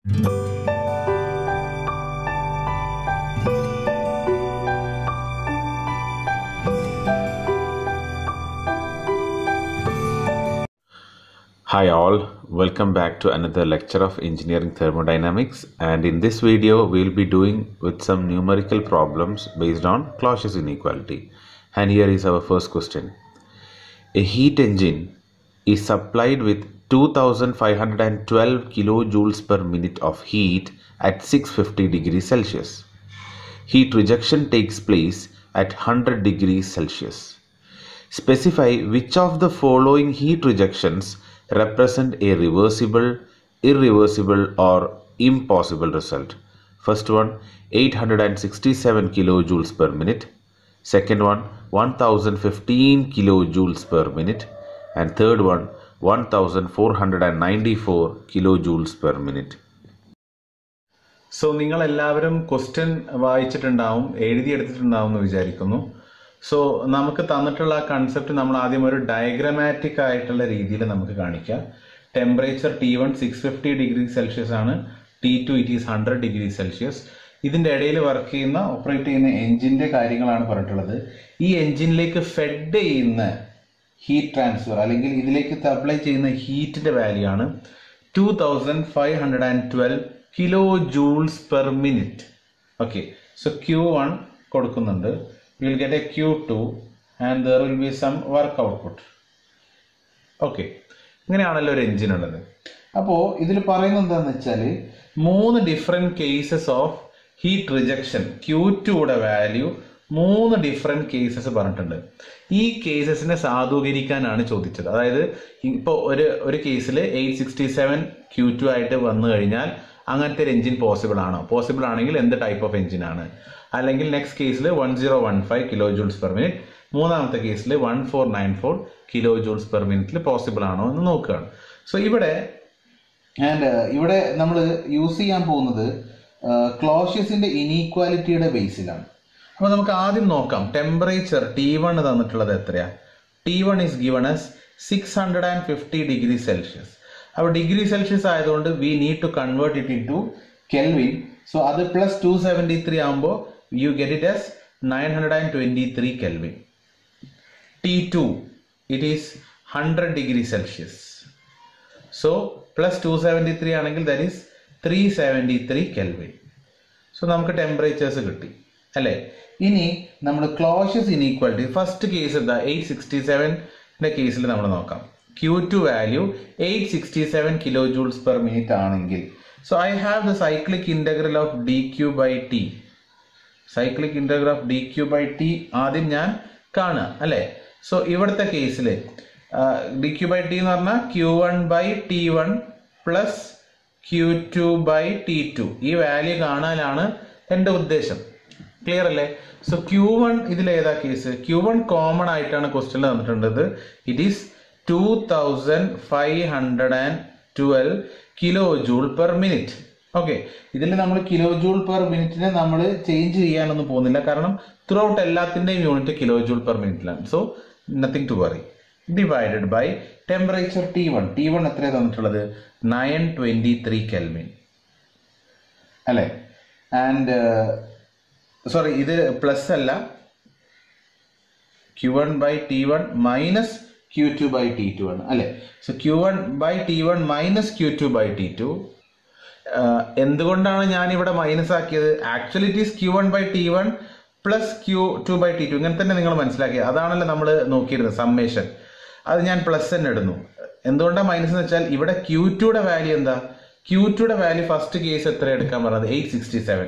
Hi all, welcome back to another lecture of engineering thermodynamics, and in this video we will be doing with some numerical problems based on Clausius inequality. And here is our first question. A heat engine is supplied with 2512 kilojoules per minute of heat at 650 degrees Celsius. Heat rejection takes place at 100 degrees Celsius. Specify which of the following heat rejections represent a reversible, irreversible or impossible result. First one, 867 kilojoules per minute. Second one, 1015 kilojoules per minute. And third one, 1494 kilojoules per minute. So, നിങ്ങൾ എല്ലാവരും question വായിച്ചിട്ടുണ്ടാവും, എഴുതിയെടുത്തിട്ടുണ്ടാവും എന്ന് വിചാരിക്കുന്നു. So നമുക്ക് തന്നിട്ടുള്ള ആ concept നമ്മൾ ആദ്യം ഒരു ഡയഗ്രമാറ്റിക് ആയിട്ടുള്ള രീതിയിൽ നമുക്ക് കാണിക്കാം. ടെമ്പറേച്ചർ T1 650 ഡിഗ്രി സെൽഷ്യസ് ആണ്, T2 it is 100 degree Celsius. ഇതിൻ്റെ ഇടയിൽ വർക്ക് ചെയ്യുന്ന ഓപ്പറേറ്റ് ചെയ്യുന്ന എൻജിൻ്റെ കാര്യങ്ങളാണ് പറഞ്ഞിട്ടുള്ളത്. ഈ എൻജിനിലേക്ക് ഫെഡ് ചെയ്യുന്ന ഹീറ്റ് ട്രാൻസ്ഫർ അല്ലെങ്കിൽ ഇതിലേക്ക് സപ്ലൈ ചെയ്യുന്ന ഹീറ്റിൻ്റെ വാല്യൂ ആണ് 2512 kilo joules per minute. Okay, so Q1 കൊടുക്കുന്നുണ്ട്. We will get a Q2 and there will be some work output. Okay, ഇങ്ങനെയാണല്ലോ ഒരു എൻജിൻ ഉള്ളത്. അപ്പോൾ ഇതിൽ പറയുന്നത് എന്താണെന്ന് വെച്ചാൽ 3 different cases of heat rejection, Q2യുടെ വാല്യൂ 3 ഡിഫറെൻറ്റ് കേസസ് പറഞ്ഞിട്ടുണ്ട്. ഈ കേസസിനെ സാധൂകരിക്കാനാണ് ചോദിച്ചത്. അതായത് ഇപ്പോൾ ഒരു കേസിൽ 867 Q2 ആയിട്ട് വന്നു കഴിഞ്ഞാൽ അങ്ങനത്തെ ഒരു എൻജിൻ പോസിബിൾ ആണോ? പോസിബിൾ ആണെങ്കിൽ എന്ത് ടൈപ്പ് ഓഫ് എൻജിൻ ആണ്? അല്ലെങ്കിൽ നെക്സ്റ്റ് കേസിൽ 1015 കിലോ ജൂൾസ് പെർ മിനിറ്റ്, മൂന്നാമത്തെ കേസിൽ 1494 കിലോ ജൂൾസ് പെർ മിനിറ്റിൽ പോസിബിൾ ആണോ എന്ന് നോക്കുകയാണ്. സോ ഇവിടെ നമ്മൾ യൂസ് ചെയ്യാൻ പോകുന്നത് ക്ലോഷ്യസിന്റെ ഇനീക്വാലിറ്റിയുടെ ബേസിലാണ്. അപ്പോൾ നമുക്ക് ആദ്യം നോക്കാം. ടെമ്പറേച്ചർ T1 തന്നിട്ടുള്ളത് എത്രയാ? T1 is given as 650 degree Celsius. അപ്പോൾ ഡിഗ്രി സെൽഷ്യസ് ആയതുകൊണ്ട് we need to convert it into kelvin. So അത് പ്ലസ് 273 ആകുമ്പോൾ you get it as 923 Kelvin. T2 it is 100 degree Celsius. So plus 273 ആണെങ്കിൽ that is 373 Kelvin. So നമുക്ക് temperatures കിട്ടി അല്ലേ? ഇനി നമ്മൾ ക്ലോഷ്യസ് ഇനീക്വാലിറ്റി ഫസ്റ്റ് കേസ് എന്താ? 867ന്റെ കേസിൽ നമ്മൾ നോക്കാം. Q2 value 867 kilo joules per minute ആണെങ്കിൽ, so I have the cyclic integral of dq by t. Cyclic integral of dq by t ആദ്യം ഞാൻ കാണുക അല്ലേ? സോ ഇവിടുത്തെ കേസിൽ dq by t എന്ന് പറഞ്ഞാൽ Q1 by T1 plus Q2 by T2. ഈ വാല്യൂ കാണാനാണ് എൻ്റെ ഉദ്ദേശം. ക്ലിയർ അല്ലേ? So Q1 ഇതിലേതാ case? Q1 common ആയിട്ടാണ് ക്വസ്റ്റ്യനിൽ തന്നിട്ടുള്ളത്. It is 2512 kilo joule per minute. Okay, ഇതിൽ നമ്മൾ കിലോ ജൂൾ പെർ മിനിറ്റിനെ നമ്മൾ ചേഞ്ച് ചെയ്യാനൊന്നും പോകുന്നില്ല, കാരണം ത്രൂ ഔട്ട് എല്ലാത്തിൻ്റെയും യൂണിറ്റ് കിലോ ജൂൾ പെർ മിനിറ്റിലാണ്. So nothing to worry. Divided by temperature T1 എത്രയാണ് തന്നിട്ടുള്ളത്? 923 കെൽവിൻ അല്ലേ? ആൻഡ് സോറി, ഇത് പ്ലസ് അല്ല, Q1 by T1 minus Q2 by T2 ആണ് അല്ലേ? So Q1 by T1 minus Q2 by T2. എന്തുകൊണ്ടാണ് ഞാൻ ഇവിടെ മൈനസ് ആക്കിയത്? Actually it is Q1 by T1 plus Q2 by T2. ഇങ്ങനെ തന്നെ നിങ്ങൾ മനസ്സിലാക്കിയത്. അതാണല്ലോ നമ്മൾ നോക്കിയിരുന്നത് സമ്മേഷൻ. അത് ഞാൻ പ്ലസ് തന്നെ ഇടുന്നു. എന്തുകൊണ്ടാണ് മൈനസ് എന്ന് വെച്ചാൽ ഇവിടെ Q2യുടെ വാല്യൂ എന്താ? Q2യുടെ വാല്യൂ ഫസ്റ്റ് കേസ് എത്ര എടുക്കാൻ പറഞ്ഞത്? 867.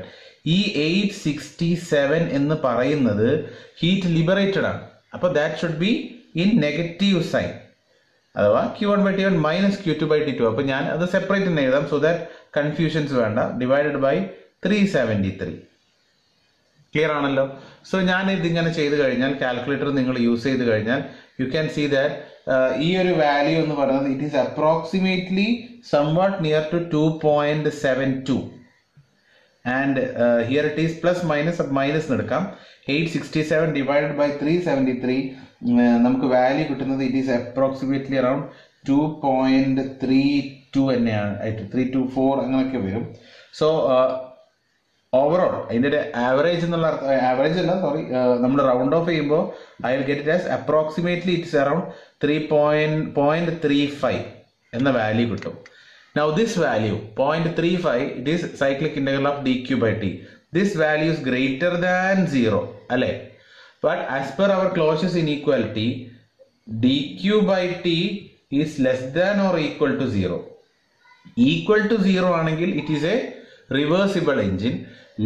ഈ 867 എന്ന് പറയുന്നത് ഹീറ്റ് ലിബറേറ്റഡ് ആണ്. അപ്പോൾ that should be in negative sign, അഥവാ Q1 by T1 minus Q2 by T2. അപ്പോൾ ഞാൻ അത് സെപ്പറേറ്റ് തന്നെ എഴുതാം, സോ ദാറ്റ് കൺഫ്യൂഷൻസ് വേണ്ട. Divided by 373. ക്ലിയർ ആണല്ലോ? സോ ഞാൻ ഇതിങ്ങനെ ചെയ്ത് കഴിഞ്ഞാൽ, കാൽക്കുലേറ്റർ നിങ്ങൾ യൂസ് ചെയ്ത് കഴിഞ്ഞാൽ, യു ക്യാൻ സീ ദാറ്റ് ഈ ഒരു വാല്യൂ എന്ന് പറയുന്നത് it is approximately somewhat near to 2.72. And here it is plus minus എടുക്കാം. 867 ഡിവൈഡഡ് ബൈ 373 നമുക്ക് വാല്യൂ കിട്ടുന്നത് ഇറ്റ് ഈസ് അപ്രോക്സിമേറ്റ്ലി അറൌണ്ട് 2.32 2 തന്നെയാണ് 324 അങ്ങനെയൊക്കെ വരും. സോ ഓവറോൾ അതിൻ്റെ ആവറേജ് എന്നുള്ള ആവറേജ് അല്ല സോറി നമ്മൾ റൗണ്ട് ഓഫ് ചെയ്യുമ്പോൾ I will get it as approximately it's around 3.35 എന്ന വാല്യൂ കിട്ടും. Now this value 0.35 it is cyclic integral of dq by t. This value is greater than 0 alle, but as per our Clausius inequality dq by t is less than or equal to 0. Equal to 0 anengil it is a reversible engine,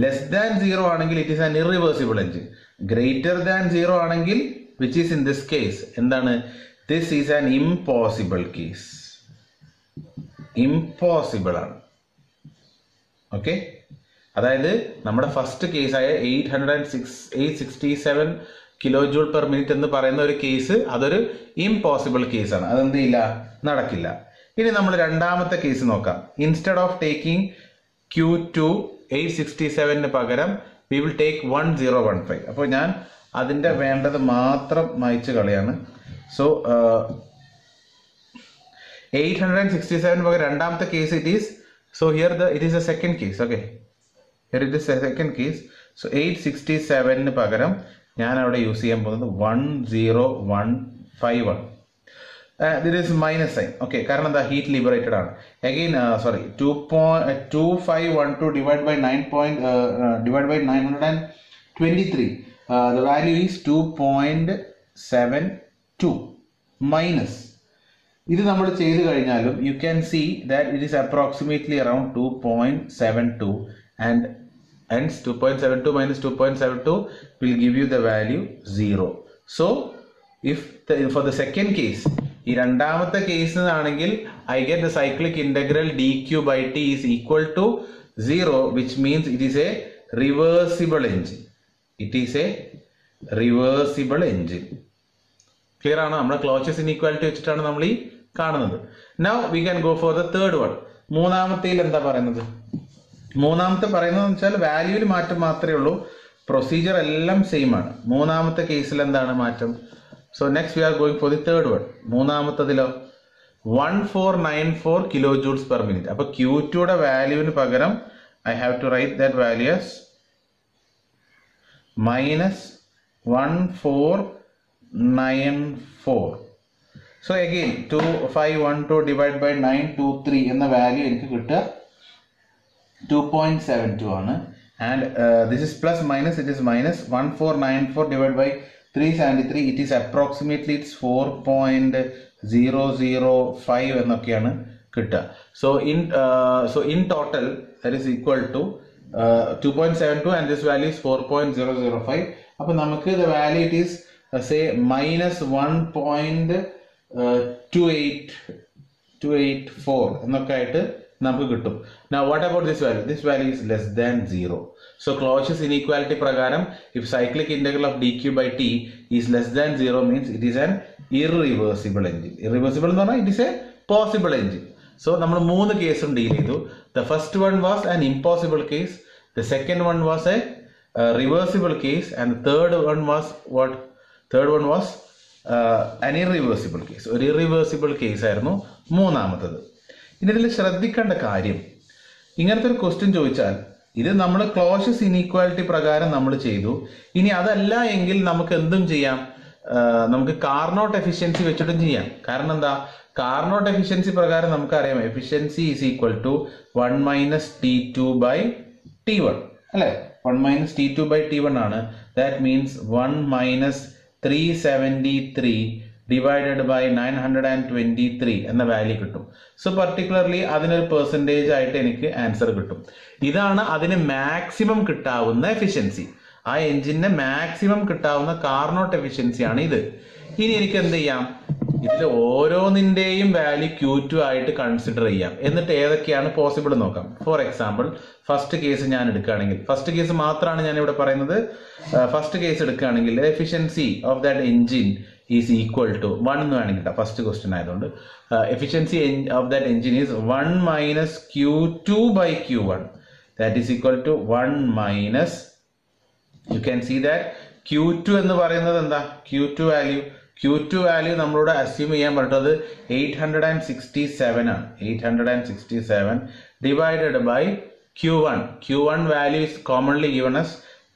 less than 0 anengil it is an irreversible engine, greater than 0 anengil, which is in this case endana, this is an impossible case. Impossible ആണ്. Okay, അതായത് നമ്മുടെ first കേസായ 867 kilo joule per minute എന്ന് പറയുന്ന ഒരു case അതൊരു impossible കേസാണ്. അതെന്ത് ചെയ്യില്ല, നടക്കില്ല. ഇനി നമ്മൾ രണ്ടാമത്തെ കേസ് നോക്കാം. ഇൻസ്റ്റെഡ് ഓഫ് ടേക്കിംഗ് Q2 867 പകരം വി വിൽ ടേക്ക് 1015. അപ്പോൾ ഞാൻ അതിൻ്റെ വേണ്ടത് മാത്രം മായ്ച്ചു കളയാണ്. സോ 867 പകരം രണ്ടാമത്തെ case it is, so here it is a second case. Okay, here it is a second case. So 867 പകരം ഞാൻ അവിടെ യൂസ് ചെയ്യാൻ പോകുന്നത് 10151. This is minus sign. Okay, കാരണം എന്താ, ഹീറ്റ് ലിബറേറ്റഡ് ആണ്. Again sorry 2512 divide by 923 the value is 2.72 minus ഇത് നമ്മൾ ചെയ്ത് കഴിഞ്ഞാലും you can see that it is approximately around 2.72 and hence 2.72 minus 2.72 will give you the value 0. So if for the second case, ഈ രണ്ടാമത്തെ case ആണെങ്കിൽ I get the cyclic integral dq by t is equal to 0, which means it is a reversible engine. It is a reversible engine. Clear ആണ്? നമ്മുടെ Clausius inequality വെച്ചിട്ടാണ് നമ്മൾ ഈ കാണുന്നത്. Now we can go for the third one. മൂന്നാമത്തേൽ എന്താ പറയുന്നത്? മൂന്നാമത്തെ പറയുന്നത് വെച്ചാൽ വാല്യൂവിൽ മാറ്റം മാത്രമേ ഉള്ളൂ, പ്രൊസീജിയർ എല്ലാം സെയിം ആണ്. മൂന്നാമത്തെ കേസിൽ എന്താണ് മാറ്റം? So next we are going for the third one. മൂന്നാമത്തതിലോ 1494 കിലോ ജൂൾസ് പെർ മിനിറ്റ്. അപ്പൊ Q2യുടെ വാല്യൂവിന് പകരം I have to write that value as -1494. So again 2512 divided by 923 എന്ന വാല്യൂ എനിക്ക് കിട്ടുക 2.72 ആണ്. And this is plus minus, it is minus 1494 divided by 373, it is approximately it's 4.005 എന്നൊക്കെയാണ് കിട്ടുക. So in total that is equal to 2.72 and this value is 4.005. അപ്പോൾ നമുക്ക് the value it is say minus 1.284 എന്നൊക്കെ ആയിട്ട് നമുക്ക് കിട്ടും. Now what about this value? This value is less than 0. So Clausius inequality പ്രകാരം if cyclic integral of dq by t is less than 0 means it is an irreversible engine. Irreversible എന്ന് പറഞ്ഞാൽ it is a possible engine. So നമ്മൾ മൂന്ന് കേസും deal ചെയ്തു. The first one was an impossible case, the second one was a reversible case, and the third one was what? Third one was an irreversible case. ഒരു irreversible case ആയിരുന്നു മൂന്നാമത്തത്. ഇനി ഇതിൽ ശ്രദ്ധിക്കേണ്ട കാര്യം, ഇങ്ങനത്തെ ഒരു ക്വസ്റ്റ്യൻ ചോദിച്ചാൽ ഇത് നമ്മൾ ക്ലോഷ്യസ് ഇനീക്വാലിറ്റി പ്രകാരം നമ്മൾ ചെയ്തു. ഇനി അതല്ല എങ്കിൽ നമുക്ക് എന്തും ചെയ്യാം, നമുക്ക് കാർനോട്ട് എഫിഷ്യൻസി വെച്ചിട്ടും ചെയ്യാം. കാരണം എന്താ, കാർനോട്ട് എഫിഷ്യൻസി പ്രകാരം നമുക്കറിയാം efficiency is equal to 1 minus T2 by T1 അല്ലെ. 1 മൈനസ് T2 ബൈ T1 ആണ്. That means 1 minus 373 divided by 923 എന്ന വാല്യൂ കിട്ടും. സോ പർട്ടിക്കുലർലി അതിനൊരു പെർസെൻറ്റേജ് ആയിട്ട് എനിക്ക് ആൻസർ കിട്ടും. ഇതാണ് അതിന് മാക്സിമം കിട്ടാവുന്ന എഫിഷ്യൻസി. ആ എഞ്ചിന് മാക്സിമം കിട്ടാവുന്ന കാർനോട്ട് എഫിഷ്യൻസിയാണ് ഇത്. ഇനി എനിക്ക് എന്ത് ചെയ്യാം, ഇതിൽ ഓരോന്നിൻ്റെയും വാല്യൂ Q2 ആയിട്ട് കൺസിഡർ ചെയ്യാം. എന്നിട്ട് ഏതൊക്കെയാണ് പോസിബിൾ നോക്കാം. ഫോർ എക്സാമ്പിൾ ഫസ്റ്റ് കേസ് ഞാൻ എടുക്കുകയാണെങ്കിൽ, ഫസ്റ്റ് കേസ് മാത്രമാണ് ഞാൻ ഇവിടെ പറയുന്നത്. ഫസ്റ്റ് കേസ് എടുക്കുകയാണെങ്കിൽ efficiency of that engine is equal to 1 എന്ന് വേണമെങ്കിൽ കിട്ടാം. ഫസ്റ്റ് ക്വസ്റ്റ്യൻ ആയതുകൊണ്ട് efficiency of that engine is 1 minus Q2 by Q1. That is equal to 1 minus, you can see that Q2 എന്ന് പറയുന്നത് എന്താ, Q2 വാല്യൂ Q2 വാല്യൂ നമ്മളോട് assume ചെയ്യാൻ പറഞ്ഞത് 867 ആണ്. 867 divided by Q1. Q1 value is commonly given as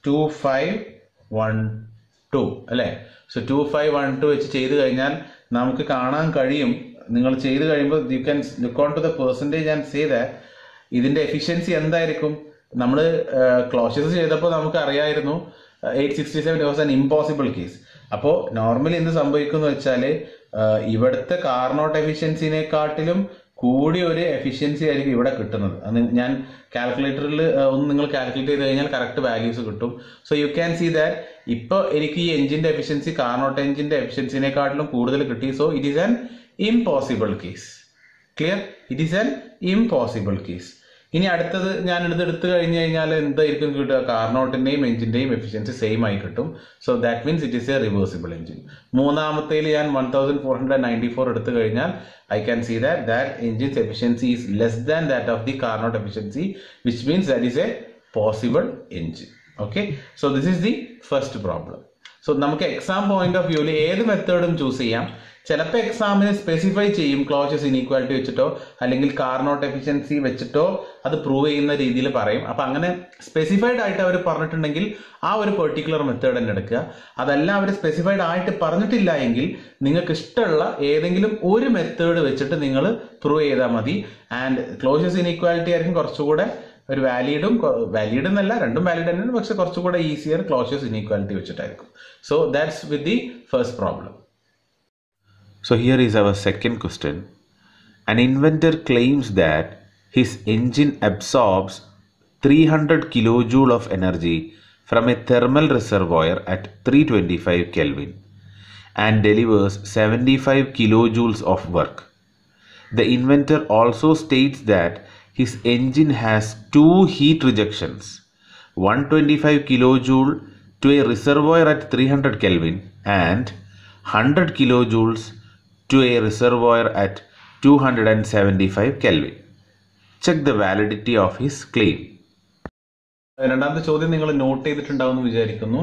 2512 അല്ലേ? So 2512 വെച്ച് ചെയ്ത് കഴിഞ്ഞാൽ നമുക്ക് കാണാൻ കഴിയും. നിങ്ങൾ ചെയ്ത് കഴിയുമ്പോൾ you can look on to the percentage and say that ഇതിന്റെ എഫിഷ്യൻസി എന്തായിരിക്കും. നമ്മൾ ക്ലോഷ്യസ് ചെയ്തപ്പോൾ നമുക്ക് അറിയായിരുന്നു 867 വാസ് ആൻ ഇമ്പോസിബിൾ കേസ്. അപ്പോൾ നോർമലി എന്ത് സംഭവിക്കുന്നു വെച്ചാൽ ഇവിടുത്തെ കാർനോട്ട് എഫിഷ്യൻസിനെക്കാട്ടിലും കൂടിയ ഒരു എഫിഷ്യൻസി ആയിരിക്കും ഇവിടെ കിട്ടുന്നത്. അത് ഞാൻ കാൽക്കുലേറ്ററിൽ ഒന്ന് നിങ്ങൾ കാൽക്കുലേറ്റ് ചെയ്ത് കഴിഞ്ഞാൽ കറക്റ്റ് വാല്യൂസ് കിട്ടും. So you can see that ഇപ്പോൾ എനിക്ക് ഈ എഞ്ചിന്റെ എഫിഷ്യൻസി കാർനോട്ട് എഞ്ചിന്റെ എഫിഷ്യൻസിനെക്കാട്ടിലും കൂടുതൽ കിട്ടി. So it is an impossible case. Clear? It is an impossible case. ഇനി അടുത്തത് ഞാൻ എടുത്തു കഴിഞ്ഞു കഴിഞ്ഞാൽ എന്തായിരിക്കും കിട്ടുക? കാർനോട്ടിന്റെയും എഞ്ചിന്റെയും എഫിഷ്യൻസി സെയിം ആയി കിട്ടും. So that means it is a reversible engine. മൂന്നാമത്തേൽ ഞാൻ 1494 എടുത്തു കഴിഞ്ഞാൽ I can see that engine's efficiency is less than that of the Carnot efficiency, which means that is a possible engine. Okay, so this is the first problem. So നമുക്ക് exam point of വ്യൂവിൽ ഏത് മെത്തേഡും choose ചെയ്യാം. ചിലപ്പോൾ എക്സാമിന് specify ചെയ്യും Clausius inequality വെച്ചിട്ടോ അല്ലെങ്കിൽ Carnot efficiency വെച്ചിട്ടോ അത് പ്രൂവ് ചെയ്യുന്ന രീതിയിൽ പറയും. അപ്പം അങ്ങനെ സ്പെസിഫൈഡ് ആയിട്ട് അവർ പറഞ്ഞിട്ടുണ്ടെങ്കിൽ ആ ഒരു പെർട്ടിക്കുലർ മെത്തേഡ് തന്നെ എടുക്കുക. അതല്ല അവർ സ്പെസിഫൈഡ് ആയിട്ട് പറഞ്ഞിട്ടില്ല എങ്കിൽ നിങ്ങൾക്ക് ഇഷ്ടമുള്ള ഏതെങ്കിലും ഒരു മെത്തേഡ് വെച്ചിട്ട് നിങ്ങൾ പ്രൂവ് ചെയ്താൽ മതി. ആൻഡ് ക്ലോഷ്യസ് ഇനീക്വാലിറ്റി ആയിരിക്കും കുറച്ചുകൂടെ ഒരു വാലിഡ് എന്നല്ല, രണ്ടും വാലിഡ് തന്നെയാണ്, പക്ഷെ കുറച്ചുകൂടെ ഈസിയർ ക്ലോഷ്യസ് ഇനീക്വാലിറ്റി വെച്ചിട്ടായിരിക്കും. So that's with the first problem. So here is our second question. An inventor claims that his engine absorbs 300 kilojoule of energy from a thermal reservoir at 325 Kelvin and delivers 75 kilojoules of work. The inventor also states that his engine has two heat rejections, 125 kilojoule to a reservoir at 300 Kelvin and 100 kilojoules to a reservoir at 275 Kelvin. Check the validity of his claim. രണ്ടാമത്തെ ചോദ്യം നിങ്ങൾ not ചെയ്തിട്ടുണ്ടാവുമെന്ന് വിചാരിക്കുന്നു.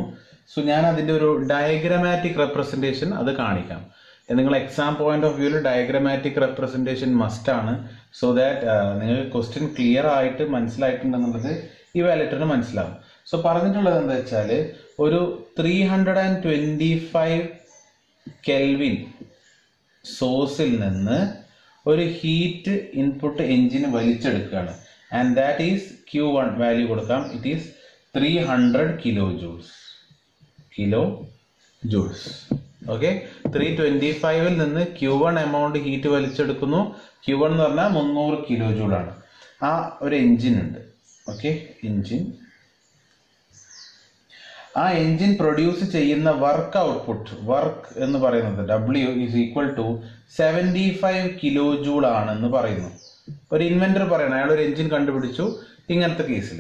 So ഞാൻ അതിന്റെ ഒരു diagrammatic representation അത് കാണിക്കാം. നിങ്ങൾ എക്സാം പോയിന്റ് ഓഫ് വ്യൂവിൽ ഡയഗ്രമാറ്റിക് റെപ്രസെന്റേഷൻ മസ്റ്റ് ആണ്. സോ ദാറ്റ് നിങ്ങൾക്ക് ക്വസ്റ്റ്യൻ ക്ലിയർ ആയിട്ട് മനസ്സിലായിട്ടുണ്ടെന്നുള്ളത് ഈ വാലിറ്ററിന് മനസ്സിലാവും. സോ പറഞ്ഞിട്ടുള്ളത് എന്താ വെച്ചാൽ ഒരു 325 കെൽവിൻ സോഴ്സിൽ നിന്ന് ഒരു ഹീറ്റ് ഇൻപുട്ട് എഞ്ചിന് വലിച്ചെടുക്കുകയാണ്. And that is Q1 value കൊടുക്കാം. It is 300 kilojoules. ഓക്കെ, 325ൽ നിന്ന് Q1 എമൗണ്ട് ഹീറ്റ് വലിച്ചെടുക്കുന്നു. Q1 എന്ന് പറഞ്ഞാൽ 300 kilojoule ആണ്. ആ ഒരു എഞ്ചിൻ ഉണ്ട്. ഓക്കെ, എഞ്ചിൻ, ആ എഞ്ചിൻ പ്രൊഡ്യൂസ് ചെയ്യുന്ന വർക്ക് ഔട്ട്പുട്ട്, വർക്ക് എന്ന് പറയുന്നത് W is equal to 75 kilojoule ആണെന്ന് പറയുന്നു. ഒരു ഇൻവെന്റർ പറയണം, അയാൾ ഒരു എഞ്ചിൻ കണ്ടുപിടിച്ചു ഇങ്ങനത്തെ കേസിൽ.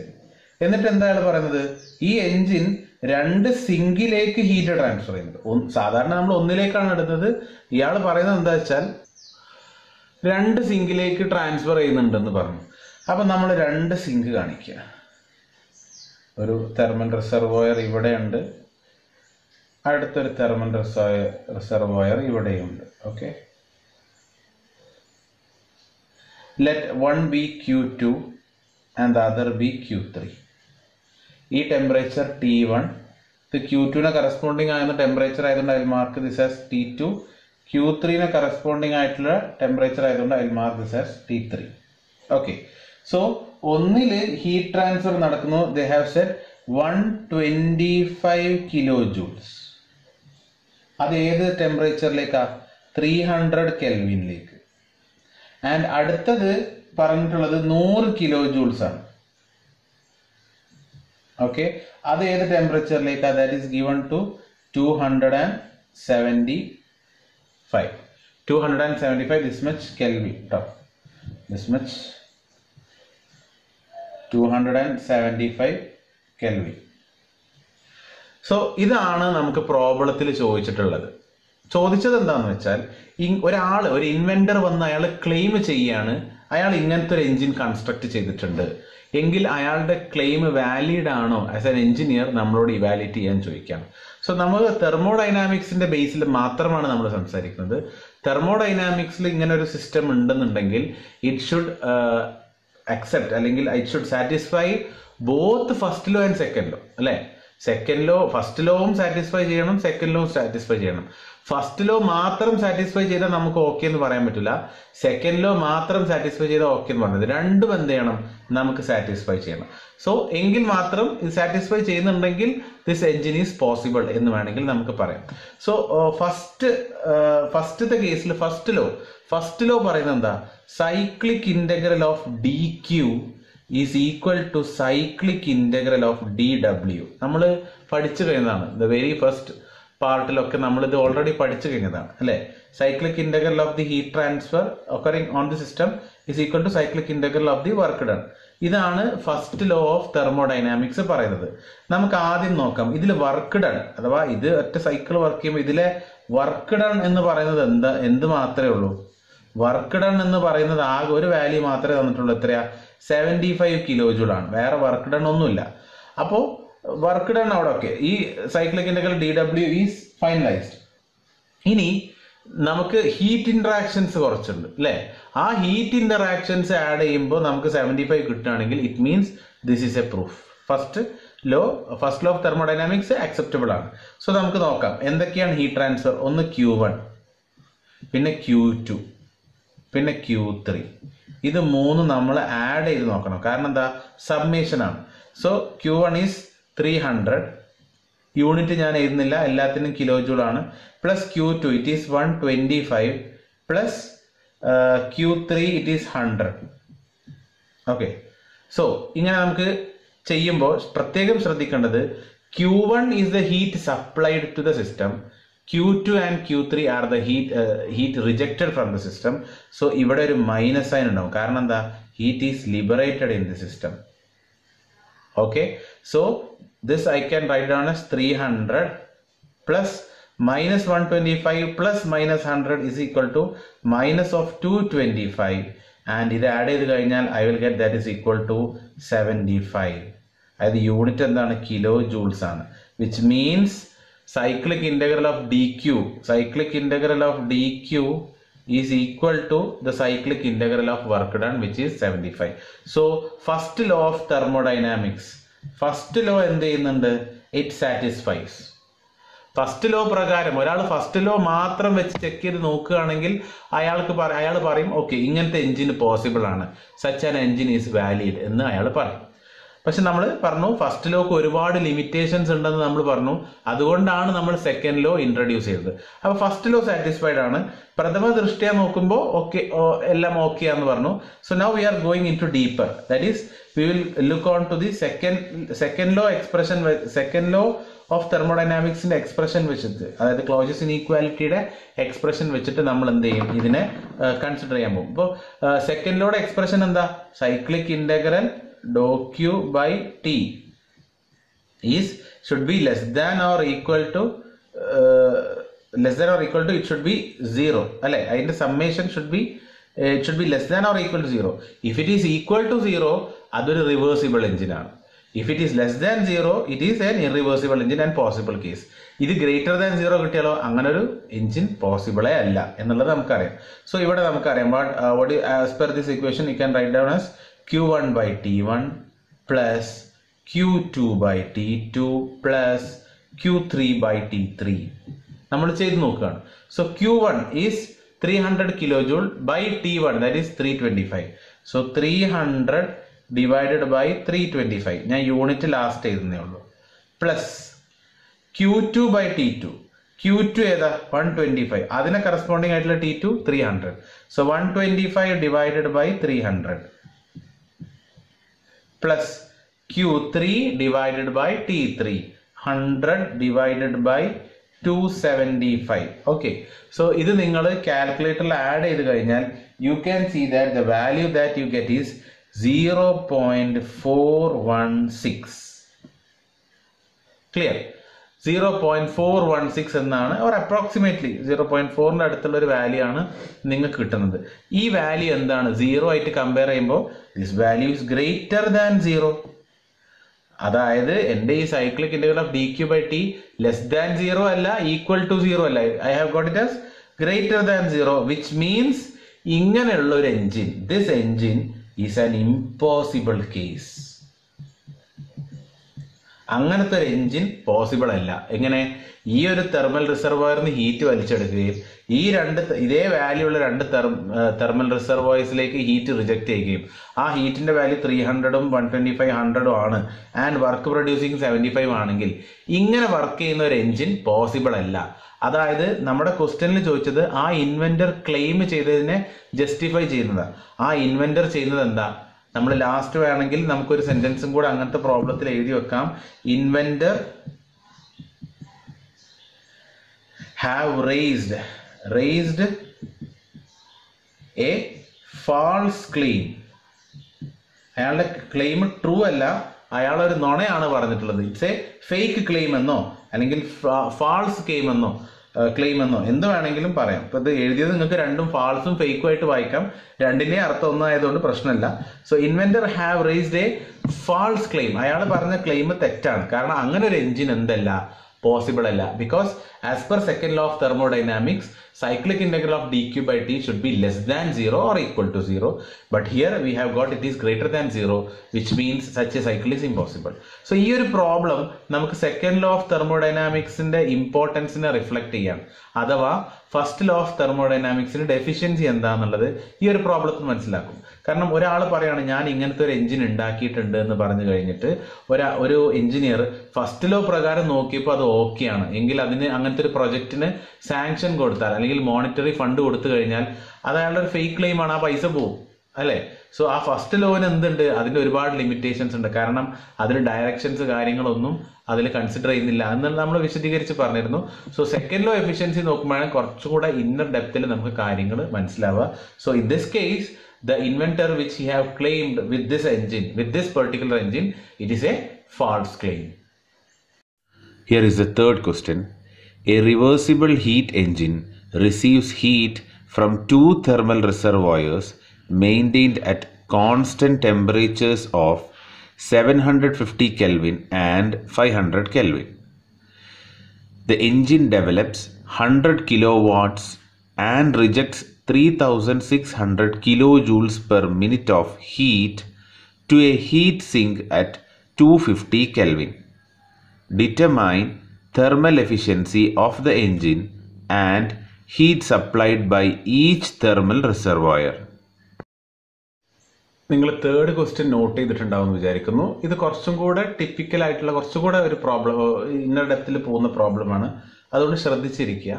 എന്നിട്ട് എന്താ അയാൾ പറയുന്നത്? ഈ എഞ്ചിൻ രണ്ട് സിങ്കിലേക്ക് ഹീറ്റ് ട്രാൻസ്ഫർ ചെയ്യുന്നുണ്ട്. സാധാരണ നമ്മൾ ഒന്നിലേക്കാണ് എടുത്തത്. ഇയാൾ പറയുന്നത് എന്താ വെച്ചാൽ രണ്ട് സിങ്കിലേക്ക് ട്രാൻസ്ഫർ ചെയ്യുന്നുണ്ടെന്ന് പറഞ്ഞു. അപ്പൊ നമ്മൾ രണ്ട് സിങ്ക് കാണിക്കുക. ഒരു തെർമൽ റിസർവോയർ ഇവിടെയുണ്ട്, അടുത്തൊരു തെർമൽ റിസർവോയർ ഇവിടെയുണ്ട്. Okay, let one be Q2 and the other be Q3. ഈ ടെമ്പറേച്ചർ T1, ഇത് Q2നെ കറസ്പോണ്ടിങ് ആയിരുന്ന ടെമ്പറേച്ചർ ആയതുകൊണ്ട് അതിൽ മാർക്ക് ദിസ് ആസ് T2. Q3നെ കറസ്പോണ്ടിങ് ആയിട്ടുള്ള ടെമ്പറേച്ചർ ആയതുകൊണ്ട് അതിൽ mark this as T3. Okay, so ഒന്നില് ഹീറ്റ് ട്രാൻസ്ഫർ നടക്കുന്നു. They have set 125 kilojoules. അത് ഏത് ടെമ്പറേച്ചറിലേക്കാ? 300 കെൽവിനിലേക്ക്. ആൻഡ് അടുത്തത് പറഞ്ഞിട്ടുള്ളത് 100 kilojoules ആണ്. ഓക്കെ, അത് ഏത് ടെമ്പറേച്ചറിലേക്കാ? That is given to 275 this much Kelvin. This much 275 Kelvin. So ഇതാണ് നമുക്ക് പ്രോബ്ലത്തിൽ ചോദിച്ചിട്ടുള്ളത്. ചോദിച്ചത് എന്താണെന്ന് വെച്ചാൽ ഒരു ഇൻവെന്റർ വന്ന് അയാൾ ക്ലെയിം ചെയ്യാണ്, അയാൾ ഇങ്ങനത്തെ ഒരു എഞ്ചിൻ കൺസ്ട്രക്ട് ചെയ്തിട്ടുണ്ട്. എങ്കിൽ അയാളുടെ ക്ലെയിം വാലിഡ് ആണോ ആസ് എൻ എഞ്ചിനീയർ നമ്മളോട് ഇവാലുവേറ്റ് ചെയ്യാൻ ചോദിക്കാം. സോ നമ്മൾ തെർമോഡൈനാമിക്സിന്റെ ബേസിൽ മാത്രമാണ് നമ്മൾ സംസാരിക്കുന്നത്. തെർമോഡൈനാമിക്സിൽ ഇങ്ങനെ ഒരു സിസ്റ്റം ഉണ്ടെന്നുണ്ടെങ്കിൽ ഇറ്റ് ഷുഡ് അക്സെപ്റ്റ് അല്ലെങ്കിൽ it should satisfy both first law and second law അല്ലെ. സെക്കൻഡ് ലോ ഫസ്റ്റ് ലോവും സാറ്റിസ്ഫൈ ചെയ്യണം, സെക്കൻഡ് ലോവും സാറ്റിസ്ഫൈ ചെയ്യണം. ഫസ്റ്റ് ലോ മാത്രം സാറ്റിസ്ഫൈ ചെയ്താൽ നമുക്ക് ഓക്കെ എന്ന് പറയാൻ പറ്റില്ല, സെക്കൻഡ് ലോ മാത്രം സാറ്റിസ്ഫൈ ചെയ്താൽ ഓക്കെ എന്ന് പറഞ്ഞത്. രണ്ടും എന്ത് ചെയ്യണം, നമുക്ക് സാറ്റിസ്ഫൈ ചെയ്യണം. സോ എങ്കിൽ മാത്രം ഇത് സാറ്റിസ്ഫൈ ചെയ്യുന്നുണ്ടെങ്കിൽ ദിസ് എഞ്ചിൻ ഈസ് പോസിബിൾ എന്ന് വേണമെങ്കിൽ നമുക്ക് പറയാം. സോ ഫസ്റ്റത്തെ കേസിൽ ഫസ്റ്റ് ലോ പറയുന്നത് എന്താ, cyclic integral of D Q is equal to cyclic integral of D W. നമ്മൾ പഠിച്ചു കഴിഞ്ഞതാണ്, ദ വെരി ഫസ്റ്റ് പാർട്ടിലൊക്കെ നമ്മൾ ഇത് ഓൾറെഡി പഠിച്ചു കഴിഞ്ഞതാണ് അല്ലെ. Cyclic integral of the heat transfer occurring on the system is equal to cyclic integral of the work done. ഇതാണ് first law of thermodynamics പറയുന്നത്. നമുക്ക് ആദ്യം നോക്കാം ഇതിൽ വർക്ക് ഡൺ അഥവാ ഇത് ഒറ്റ സൈക്കിൾ വർക്ക് ചെയ്യുമ്പോൾ ഇതിലെ വർക്ക് ഡൺ എന്ന് പറയുന്നത് എന്ത് മാത്രമേ ഉള്ളൂ. വർക്ക് ഡൺ എന്ന് പറയുന്നത് ആകെ ഒരു വാല്യൂ മാത്രമേ തന്നിട്ടുള്ളൂ. എത്രയാ, 75 കിലോ ജൂൾ ആണ്, വേറെ വർക്ക് ഡൺ ഒന്നുമില്ല. അപ്പോൾ വർക്ക് ഡൺ അവിടെ ഒക്കെ ഈ cyclic integral D W is finalised. ഇനി നമുക്ക് ഹീറ്റ് ഇന്ററാക്ഷൻസ് കുറച്ചുണ്ട് അല്ലെ. ആ ഹീറ്റ് ഇന്ററാക്ഷൻസ് ആഡ് ചെയ്യുമ്പോൾ നമുക്ക് 75 കിട്ടുകയാണെങ്കിൽ it means this is A proof. First law of thermodynamics acceptable ആണ്. സോ നമുക്ക് നോക്കാം എന്തൊക്കെയാണ് ഹീറ്റ് ട്രാൻസ്ഫർ. ഒന്ന് Q1, പിന്നെ Q2, പിന്നെ Q3. ഇത് മൂന്ന് നമ്മൾ ആഡ് ചെയ്ത് നോക്കണം. കാരണം എന്താ, സബ്മേഷൻ ആണ്. സോ Q1 ഈസ് 300, യൂണിറ്റ് ഞാൻ എഴുതുന്നില്ല, എല്ലാത്തിനും കിലോ ജൂൾ ആണ്. Plus Q2 it is 125, plus Q3 it is 100. Okay, so ഇങ്ങനെ നമുക്ക് ചെയ്യുമ്പോൾ പ്രത്യേകം ശ്രദ്ധിക്കേണ്ടത് Q1 is the heat supplied to the system, Q2 and Q3 are the heat rejected from the system. So ഇവിടെ ഒരു minus sign ഉണ്ടാവും. കാരണം എന്താ, heat is liberated in the system. Okay, so this I can write down as 300 plus minus 125 plus minus 100 is equal to minus of 225, and ഇത് add ചെയ്ത് കഴിഞ്ഞാൽ I will get that is equal to 75. അതായത് unit എന്താണ്, kilo joules ആണ്. Which means cyclic integral of D Q is equal to the cyclic integral of work done, which is 75. So first law of thermodynamics, first law എന്ത് ചെയ്യുന്നുണ്ട്, it satisfies. First law പ്രകാരം ഒരാൾ first law മാത്രം വെച്ച് check ചെയ്ത് നോക്കുകയാണെങ്കിൽ അയാൾ പറയും ഓക്കെ ഇങ്ങനത്തെ എഞ്ചിൻ പോസിബിൾ ആണ്, such an engine is valid എന്ന് അയാൾ പറയും. പക്ഷെ നമ്മൾ പറഞ്ഞു ഫസ്റ്റ് ലോക്ക് ഒരുപാട് ലിമിറ്റേഷൻസ് ഉണ്ടെന്ന് നമ്മൾ പറഞ്ഞു. അതുകൊണ്ടാണ് നമ്മൾ സെക്കൻഡ് ലോ ഇൻട്രൊഡ്യൂസ് ചെയ്തത്. അപ്പൊ ഫസ്റ്റ് ലോ സാറ്റിസ്ഫൈഡ് ആണ്. പ്രഥമ ദൃഷ്ടിയ നോക്കുമ്പോൾ ഓക്കെ എല്ലാം ഓക്കെ ആന്ന് പറഞ്ഞു. So now we are going into deeper, that is we will look on to the second law expression, second law of തെർമോഡൈനാമിക്സിന്റെ എക്സ്പ്രഷൻ വെച്ചിട്ട്, അതായത് ക്ലോഷ്യസ് ഇനീക്വാലിറ്റിയുടെ എക്സ്പ്രഷൻ വെച്ചിട്ട് നമ്മൾ എന്ത് ചെയ്യും, ഇതിനെ കൺസിഡർ ചെയ്യാൻ പോകും. ഇപ്പോൾ സെക്കൻഡ് ലോയുടെ എക്സ്പ്രഷൻ എന്താ, cyclic integral dou q by t should be less than or equal to it should be 0 alle. Adinte summation should be it should be less than or equal to 0. If it is equal to 0 adoru reversible engine aanu. If it is less than 0 it is an irreversible engine and possible case. ഇത് greater than 0 കിട്ടിയാലോ അങ്ങനെ ഒരു engine പോസിബിളേ അല്ല എന്നുള്ളത് നമുക്കറിയാം. So ഇവിടെ നമുക്കറിയാം what as per this equation you can write down as Q1 by T1 plus Q2 by T2 plus Q3 by T3. നമ്മൾ ചെയ്ത് നോക്കുകയാണ്. So Q1 is 300 kilojoule by T1, that is 325. So 300 divided by 325, ഞാൻ unit last എഴുതുന്നേ ഉള്ളൂ, plus Q2 by T2. Q2 ഏതാ 125, അതിനെ corresponding ആയിട്ടുള്ള T2 300. So 125 divided by 300 plus Q3 divided by T3, 100 divided by 275. Okay, so ഇത് നിങ്ങൾ കാൽക്കുലേറ്ററിൽ add ചെയ്ത് കഴിഞ്ഞാൽ you can see that the value that you get is 0.416. Clear? 0.416 എന്നാണ്, or approximately 0.4ന്റെ അടുത്തുള്ള ഒരു വാല്യൂ ആണ് നിങ്ങൾക്ക് കിട്ടുന്നത്. ഈ വാല്യൂ എന്താണ്? 0 ആയിട്ട് കമ്പയർ ചെയ്യുമ്പോൾ this value is greater than 0. അതായത് എൻ്റെ ഈ cyclic integral of dq/t less than 0 അല്ല, ഈക്വൽ ടു 0 അല്ല. I have got it as greater than 0, which means ഇങ്ങനെയുള്ള ഒരു engine, this engine is an impossible case. അങ്ങനത്തെ ഒരു എൻജിൻ പോസിബിൾ അല്ല. എങ്ങനെ? ഈ ഒരു തെർമൽ റിസർവോയറിന് ഹീറ്റ് വലിച്ചെടുക്കുകയും ഈ ഇതേ വാല്യൂ ഉള്ള രണ്ട് തെർമൽ റിസർവോയേഴ്സിലേക്ക് ഹീറ്റ് റിജക്ട് ചെയ്യുകയും ആ ഹീറ്റിന്റെ വാല്യൂ 300ഉം 125 100ഉം ആണ്, ആൻഡ് വർക്ക് പ്രൊഡ്യൂസിങ് 75 ആണെങ്കിൽ ഇങ്ങനെ വർക്ക് ചെയ്യുന്ന ഒരു എൻജിൻ പോസിബിൾ അല്ല. അതായത് നമ്മുടെ ക്വസ്റ്റ്യനിൽ ചോദിച്ചത് ആ ഇൻവെന്റർ ക്ലെയിം ചെയ്തതിനെ ജസ്റ്റിഫൈ ചെയ്യുന്നതാണ്. ആ ഇൻവെന്റർ ചെയ്യുന്നത് എന്താ? നമ്മൾ ലാസ്റ്റ് വേണമെങ്കിൽ നമുക്കൊരു സെന്റൻസും കൂടെ അങ്ങനത്തെ പ്രോബ്ലത്തിൽ എഴുതി വെക്കാം. Inventor have raised a false claim. അയാളുടെ ക്ലെയിം ട്രൂ അല്ല, അയാളൊരു നുണയാണ് പറഞ്ഞിട്ടുള്ളത്. ഇറ്റ്സ് എ ഫേക്ക് ക്ലെയിം എന്നോ അല്ലെങ്കിൽ ഫാൾസ് ക്ലെയിം എന്നോ എന്ത് വേണമെങ്കിലും പറയാം. ഇപ്പൊ ഇത് എഴുതിയത് നിങ്ങൾക്ക് രണ്ടും ഫാൾസും ഫേക്കും ആയിട്ട് വായിക്കാം, രണ്ടിന്റെയും അർത്ഥം ഒന്നായതുകൊണ്ട് പ്രശ്നമില്ല. So inventor have raised a false claim. അയാൾ പറഞ്ഞ ക്ലെയിം തെറ്റാണ്. കാരണം അങ്ങനെ ഒരു എൻജിൻ എന്തല്ല, പോസിബിൾ അല്ല. Because as per second law of thermodynamics cyclic integral of dq/t should be less than 0 or equal to 0, but here we have got it is greater than 0, which means such a cycle is impossible. So ഈ ഒരു problem നമുക്ക് second law of തെർമോഡൈനാമിക്സിന്റെ ഇമ്പോർട്ടൻസിനെ reflect ചെയ്യാം. അഥവാ first law of തെർമോഡൈനാമിക്സിന്റെ deficiency എന്താണെന്നുള്ളത് ഈ ഒരു പ്രോബ്ലത്തിൽ മനസ്സിലാക്കും. കാരണം ഒരാൾ പറയാണ് ഞാൻ ഇങ്ങനത്തെ ഒരു എഞ്ചിൻ ഉണ്ടാക്കിയിട്ടുണ്ട് എന്ന് പറഞ്ഞു കഴിഞ്ഞിട്ട് ഒരു എഞ്ചിനീയർ ഫസ്റ്റ് ലോ പ്രകാരം നോക്കിയപ്പോൾ അത് ഓക്കെയാണ് എങ്കിൽ അതിന് അങ്ങനത്തെ ഒരു പ്രൊജക്ടിന് സാങ്ഷൻ കൊടുത്താൽ അല്ലെങ്കിൽ മോണിറ്ററി ഫണ്ട് കൊടുത്തു കഴിഞ്ഞാൽ അത് അയാളുടെ ഒരു ഫേക്ക് ക്ലെയിം ആണ്, ആ പൈസ പോവും അല്ലേ. സോ ആ ഫസ്റ്റ് ലോന് എന്തുണ്ട്? അതിന്റെ ഒരുപാട് ലിമിറ്റേഷൻസ് ഉണ്ട്. കാരണം അതിന് ഡയറക്ഷൻസ് കാര്യങ്ങളൊന്നും അതിൽ കൺസിഡർ ചെയ്യുന്നില്ല എന്ന് നമ്മൾ വിശദീകരിച്ച് പറഞ്ഞിരുന്നു. സോ സെക്കൻഡ് ലോ എഫിഷ്യൻസി നോക്കുമ്പോഴാണ് കുറച്ചുകൂടെ ഇന്നർ ഡെപ്തിൽ നമുക്ക് കാര്യങ്ങൾ മനസ്സിലാവുക. So in this case the inventor which he have claimed with this particular engine, it is a false claim. Here is the third question. A reversible heat engine receives heat from two thermal reservoirs maintained at constant temperatures of 750 Kelvin and 500 Kelvin. The engine develops 100 kilowatts and rejects 3600 kilojoules per minute of heat to a heat sink at 250 Kelvin. Determine thermal efficiency of the engine and heat supplied by each thermal reservoir. നിങ്ങൾ third question not ചെയ്തിട്ടുണ്ടാവും വിചാരിക്കുന്നു. ഇത് കുറച്ചും കൂടെ typical ആയിട്ടുള്ള കുറച്ചുകൂടെ ഒരു problem, inner ഡെപ്തിൽ പോകുന്ന പ്രോബ്ലമാണ്. അതുകൊണ്ട് ശ്രദ്ധിച്ചിരിക്കുക.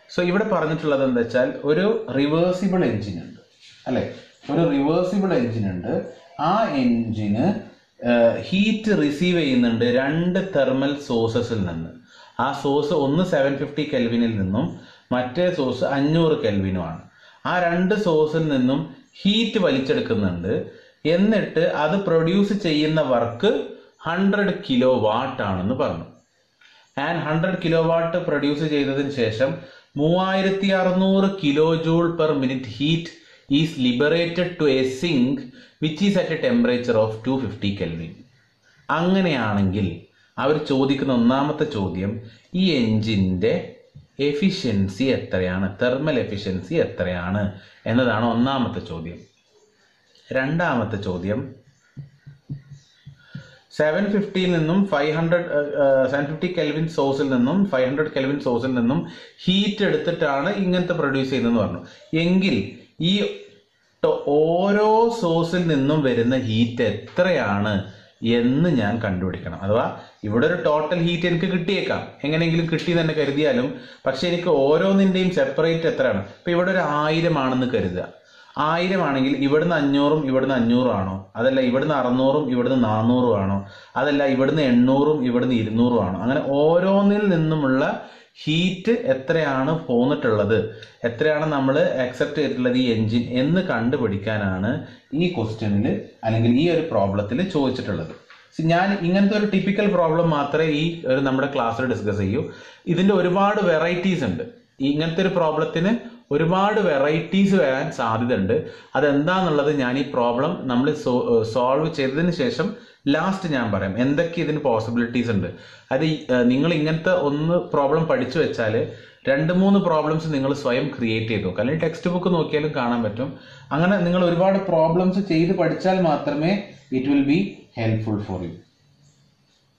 സോ ഇവിടെ പറഞ്ഞിട്ടുള്ളത് എന്താ വെച്ചാൽ ഒരു റിവേഴ്സിബിൾ എൻജിൻ ഉണ്ട് അല്ലെ, ഒരു റിവേഴ്സിബിൾ എൻജിൻ ഉണ്ട്. ആ എൻജിന് ഹീറ്റ് റിസീവ് ചെയ്യുന്നുണ്ട് രണ്ട് തെർമൽ സോഴ്സസിൽ നിന്ന്. ആ സോഴ്സ് ഒന്ന് 750 കെൽവിനിൽ നിന്നും മറ്റേ സോഴ്സ് 500 കെൽവിനുമാണ്. ആ രണ്ട് സോഴ്സിൽ നിന്നും ഹീറ്റ് വലിച്ചെടുക്കുന്നുണ്ട്. എന്നിട്ട് അത് പ്രൊഡ്യൂസ് ചെയ്യുന്ന വർക്ക് 100 കിലോ വാട്ട് ആണെന്ന് പറഞ്ഞു. ആൻഡ് 100 കിലോ വാട്ട് പ്രൊഡ്യൂസ് ചെയ്തതിന് ശേഷം 3600 kilojoule per minute heat is liberated to a sink which is at a temperature of 250 kelvin. അങ്ങനെയാണെങ്കിൽ അവർ ചോദിക്കുന്ന ഒന്നാമത്തെ ചോദ്യം ഈ എൻജിൻ്റെ എഫിഷ്യൻസി എത്രയാണ്, തെർമൽ എഫിഷ്യൻസി എത്രയാണ് എന്നതാണ് ഒന്നാമത്തെ ചോദ്യം. രണ്ടാമത്തെ ചോദ്യം 750 നിന്നും 750 കെൽവിൻ സോഴ്സിൽ നിന്നും 500 കെൽവിൻ സോഴ്സിൽ നിന്നും ഹീറ്റ് എടുത്തിട്ടാണ് ഇങ്ങനത്തെ പ്രൊഡ്യൂസ് ചെയ്യുന്നതെന്ന് പറഞ്ഞു. എങ്കിൽ ഈ ഓരോ സോഴ്സിൽ നിന്നും വരുന്ന ഹീറ്റ് എത്രയാണ് എന്ന് ഞാൻ കണ്ടുപിടിക്കണം. അഥവാ ഇവിടെ ഒരു ടോട്ടൽ ഹീറ്റ് എനിക്ക് കിട്ടിയേക്കാം, എങ്ങനെയെങ്കിലും കിട്ടി തന്നെ കരുതിയാലും, പക്ഷെ എനിക്ക് ഓരോന്നിൻ്റെയും സെപ്പറേറ്റ് എത്രയാണ്. ഇപ്പം ഇവിടെ ഒരു 1000 ആണെന്ന് കരുതുക. 1000 ആണെങ്കിൽ ഇവിടുന്ന് 500ഉം ഇവിടുന്ന് 500 ആണോ? അതല്ല ഇവിടുന്ന് 600ഉം ഇവിടുന്ന് 400 ആണോ? അതല്ല ഇവിടുന്ന് 800ഉം ഇവിടുന്ന് 200 ആണോ? അങ്ങനെ ഓരോന്നിൽ നിന്നുമുള്ള ഹീറ്റ് എത്രയാണ് പോന്നിട്ടുള്ളത്, എത്രയാണ് നമ്മൾ അക്സെപ്റ്റ് ചെയ്തിട്ടുള്ളത് ഈ എൻജിൻ എന്ന് കണ്ടുപിടിക്കാനാണ് ഈ ക്വസ്റ്റ്യനിൽ അല്ലെങ്കിൽ ഈ ഒരു പ്രോബ്ലത്തിൽ ചോദിച്ചിട്ടുള്ളത്. ഞാൻ ഇങ്ങനത്തെ ഒരു ടിപ്പിക്കൽ പ്രോബ്ലം മാത്രമേ ഈ ഒരു നമ്മുടെ ക്ലാസ്സിൽ ഡിസ്കസ് ചെയ്യൂ. ഇതിന്റെ ഒരുപാട് വെറൈറ്റീസ് ഉണ്ട്. ഇങ്ങനത്തെ ഒരു പ്രോബ്ലത്തിന് ഒരുപാട് വെറൈറ്റീസ് വരാൻ സാധ്യതയുണ്ട്. അതെന്താന്നുള്ളത് ഞാൻ ഈ പ്രോബ്ലം നമ്മൾ സോൾവ് ചെയ്തതിന് ശേഷം ലാസ്റ്റ് ഞാൻ പറയാം എന്തൊക്കെ ഇതിന് പോസിബിലിറ്റീസ് ഉണ്ട്. അത് നിങ്ങൾ ഇങ്ങനത്തെ ഒന്ന് പ്രോബ്ലം പഠിച്ചു വെച്ചാൽ 2-3 പ്രോബ്ലംസ് നിങ്ങൾ സ്വയം ക്രിയേറ്റ് ചെയ്ത് നോക്കുക. അല്ലെങ്കിൽ ടെക്സ്റ്റ് ബുക്ക് നോക്കിയാലും കാണാൻ പറ്റും. അങ്ങനെ നിങ്ങൾ ഒരുപാട് പ്രോബ്ലംസ് ചെയ്ത് പഠിച്ചാൽ മാത്രമേ it will B helpful for you.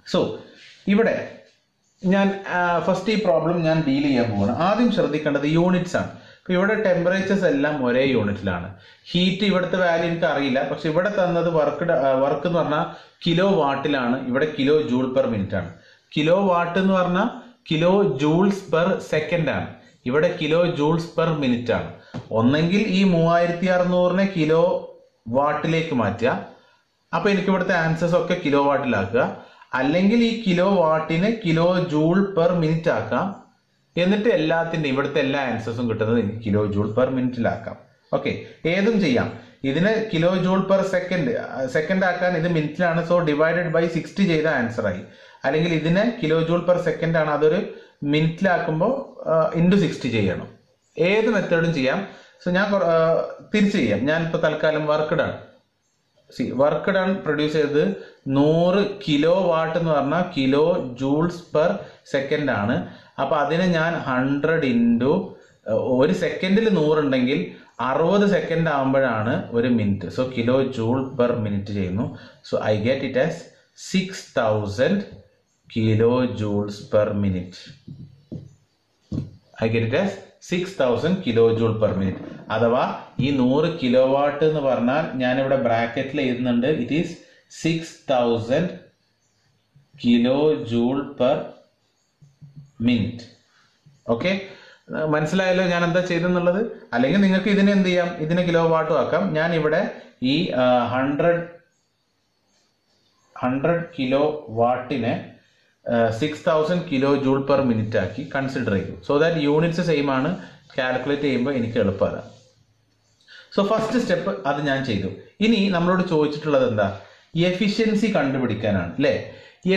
So ഇവിടെ ഞാൻ ഫസ്റ്റ് ഈ പ്രോബ്ലം ഞാൻ ഡീൽ ചെയ്യാൻ പോവാണ്. ആദ്യം ശ്രദ്ധിക്കേണ്ടത് യൂണിറ്റ്സ് ആണ്. ഇവിടെ ടെമ്പറേച്ചേഴ്സ് എല്ലാം ഒരേ യൂണിറ്റിലാണ്. ഹീറ്റ് ഇവിടുത്തെ വാല്യൂ എനിക്ക് അറിയില്ല, പക്ഷെ ഇവിടെ തന്നത് വർക്ക് എന്ന് പറഞ്ഞാൽ കിലോ വാട്ടിലാണ്. ഇവിടെ കിലോ ജൂൾ പെർ മിനിറ്റ് ആണ്. കിലോ വാട്ട് എന്ന് പറഞ്ഞാൽ കിലോ ജൂൾസ് പെർ സെക്കൻഡ് ആണ്. ഇവിടെ കിലോ ജൂൾസ് പെർ മിനിറ്റ് ആണ്. ഒന്നെങ്കിൽ ഈ 3600 കിലോ വാട്ടിലേക്ക് മാറ്റുക, അപ്പൊ എനിക്ക് ഇവിടുത്തെ ആൻസേഴ്സ് ഒക്കെ കിലോ വാട്ടിലാക്കുക. അല്ലെങ്കിൽ ഈ കിലോ വാട്ടിനെ കിലോ ജൂൾ പെർ മിനിറ്റ് ആക്കാം. എന്നിട്ട് എല്ലാത്തിൻ്റെ ഇവിടുത്തെ എല്ലാ ആൻസേഴ്സും കിട്ടുന്നത് എനിക്ക് കിലോ ജൂൾ പെർ മിനിറ്റിലാക്കാം. ഓക്കെ, ഏതും ചെയ്യാം. ഇതിന് കിലോ ജൂൾ പെർ സെക്കൻഡ് ആക്കാൻ ഇത് മിനിറ്റിലാണ്. സോ ഡിവൈഡഡ് ബൈ 60 ചെയ്ത ആൻസർ ആയി. അല്ലെങ്കിൽ ഇതിനെ കിലോ ജൂൾ പെർ സെക്കൻഡ് ആണ്, അതൊരു മിനിറ്റിലാക്കുമ്പോൾ ഇൻറ്റു 60 ചെയ്യണം. ഏത് മെത്തേഡും ചെയ്യാം. സോ ഞാൻ തിരിച്ച് ചെയ്യാം. ഞാൻ ഇപ്പോൾ തൽക്കാലം വർക്ക് ഡൺ പ്രൊഡ്യൂസ് ചെയ്തത് 100 കിലോ വാട്ട് എന്ന് പറഞ്ഞാൽ കിലോ ജൂൾസ് പെർ സെക്കൻഡ് ആണ്. അപ്പൊ അതിനെ ഞാൻ 100 ഇൻറ്റു ഒരു സെക്കൻഡിൽ 100 ഉണ്ടെങ്കിൽ 60 സെക്കൻഡ് ആകുമ്പോഴാണ് ഒരു minute. So kilo joule per minute ചെയ്യുന്നു. So I get it as 6000 kilo joules per minute. I get it as 6000 kilo joule per minute. അഥവാ ഈ 100 കിലോ വാട്ട് എന്ന് പറഞ്ഞാൽ ഞാനിവിടെ ബ്രാക്കറ്റിൽ എഴുതുന്നുണ്ട്. It is 6000 kilo joule per minute. Okay, മനസ്സിലായല്ലോ ഞാൻ എന്താ ചെയ്തെന്നുള്ളത്. അല്ലെങ്കിൽ നിങ്ങൾക്ക് ഇതിനെ എന്ത് ചെയ്യാം, ഇതിനെ കിലോ വാട്ടും ആക്കാം. ഞാൻ ഇവിടെ ഈ 100 കിലോ വാട്ടിനെ 6000 കിലോ ജൂൾ പെർ മിനിറ്റ് ആക്കി കൺസിഡർ ചെയ്തു. സോ ദാറ്റ് യൂണിറ്റ്സ് സെയിം ആണ്. കാൽക്കുലേറ്റ് ചെയ്യുമ്പോൾ എനിക്ക് എളുപ്പമാണ്. സോ ഫസ്റ്റ് സ്റ്റെപ്പ് അത് ഞാൻ ചെയ്തു. ഇനി നമ്മളോട് ചോദിച്ചിട്ടുള്ളത് എന്താ, എഫിഷ്യൻസി കണ്ടുപിടിക്കാനാണ് അല്ലേ.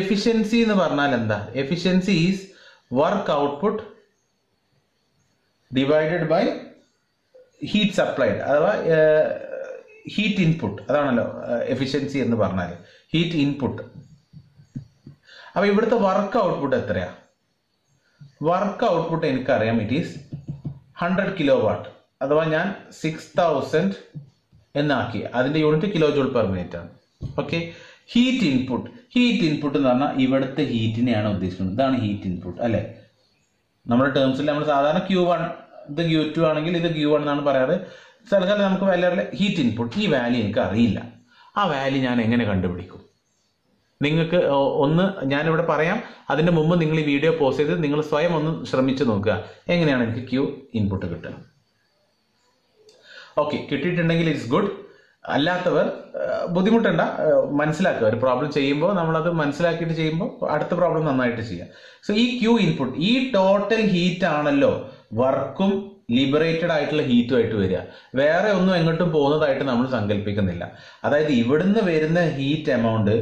എഫിഷ്യൻസി എന്ന് പറഞ്ഞാൽ എന്താ? Efficiency is work output divided by heat supplied, അഥവാ ഹീറ്റ് ഇൻപുട്ട്. അതാണല്ലോ എഫിഷ്യൻസി എന്ന് പറഞ്ഞാൽ, ഹീറ്റ് ഇൻപുട്ട്. അപ്പൊ ഇവിടുത്തെ വർക്ക് ഔട്ട്പുട്ട് എത്രയാ? വർക്ക് ഔട്ട്പുട്ട് എനിക്കറിയാം, ഇറ്റ് ഈസ് 100 കിലോ വാട്ട്. അഥവാ ഞാൻ 6000 എന്നാക്കി. അതിന്റെ unit kilo joule per minute ആണ്. ഓക്കെ, ഹീറ്റ് ഇൻപുട്ട് എന്ന് പറഞ്ഞാൽ ഇവിടുത്തെ ഹീറ്റിനെയാണ് ഉദ്ദേശിക്കുന്നത്. ഇതാണ് ഹീറ്റ് ഇൻപുട്ട് അല്ലെ. നമ്മുടെ ടേംസിൽ നമ്മൾ സാധാരണ Q1 ഇത് Q2 ആണെങ്കിൽ ഇത് Q1 എന്നാണ് പറയാറ്. സ്ഥലങ്ങളിൽ നമുക്ക് വാല്യൂ ഹീറ്റ് ഇൻപുട്ട്. ഈ വാല്യൂ എനിക്ക് അറിയില്ല. ആ വാല്യൂ ഞാൻ എങ്ങനെ കണ്ടുപിടിക്കും? നിങ്ങൾക്ക് ഒന്ന് ഞാനിവിടെ പറയാം. അതിന്റെ മുമ്പ് നിങ്ങൾ ഈ വീഡിയോ പോസ്റ്റ് ചെയ്ത് നിങ്ങൾ സ്വയം ഒന്ന് ശ്രമിച്ചു നോക്കുക എങ്ങനെയാണ് എനിക്ക് Q ഇൻപുട്ട് കിട്ടുക. ഓക്കെ, കിട്ടിയിട്ടുണ്ടെങ്കിൽ ഇറ്റ്സ് ഗുഡ്. അല്ലാത്തവർ ബുദ്ധിമുട്ടണ്ട, മനസ്സിലാക്കുക. ഒരു പ്രോബ്ലം ചെയ്യുമ്പോൾ നമ്മളത് മനസ്സിലാക്കിയിട്ട് ചെയ്യുമ്പോൾ അടുത്ത പ്രോബ്ലം നന്നായിട്ട് ചെയ്യാം. സോ ഈ Q ഇൻപുട്ട്, ഈ ടോട്ടൽ ഹീറ്റ് ആണല്ലോ വർക്കും ലിബറേറ്റഡ് ആയിട്ടുള്ള ഹീറ്റുമായിട്ട് വരിക. വേറെ ഒന്നും എങ്ങോട്ടും പോകുന്നതായിട്ട് നമ്മൾ സങ്കല്പിക്കുന്നില്ല. അതായത് ഇവിടുന്ന് വരുന്ന ഹീറ്റ് എമൗണ്ട്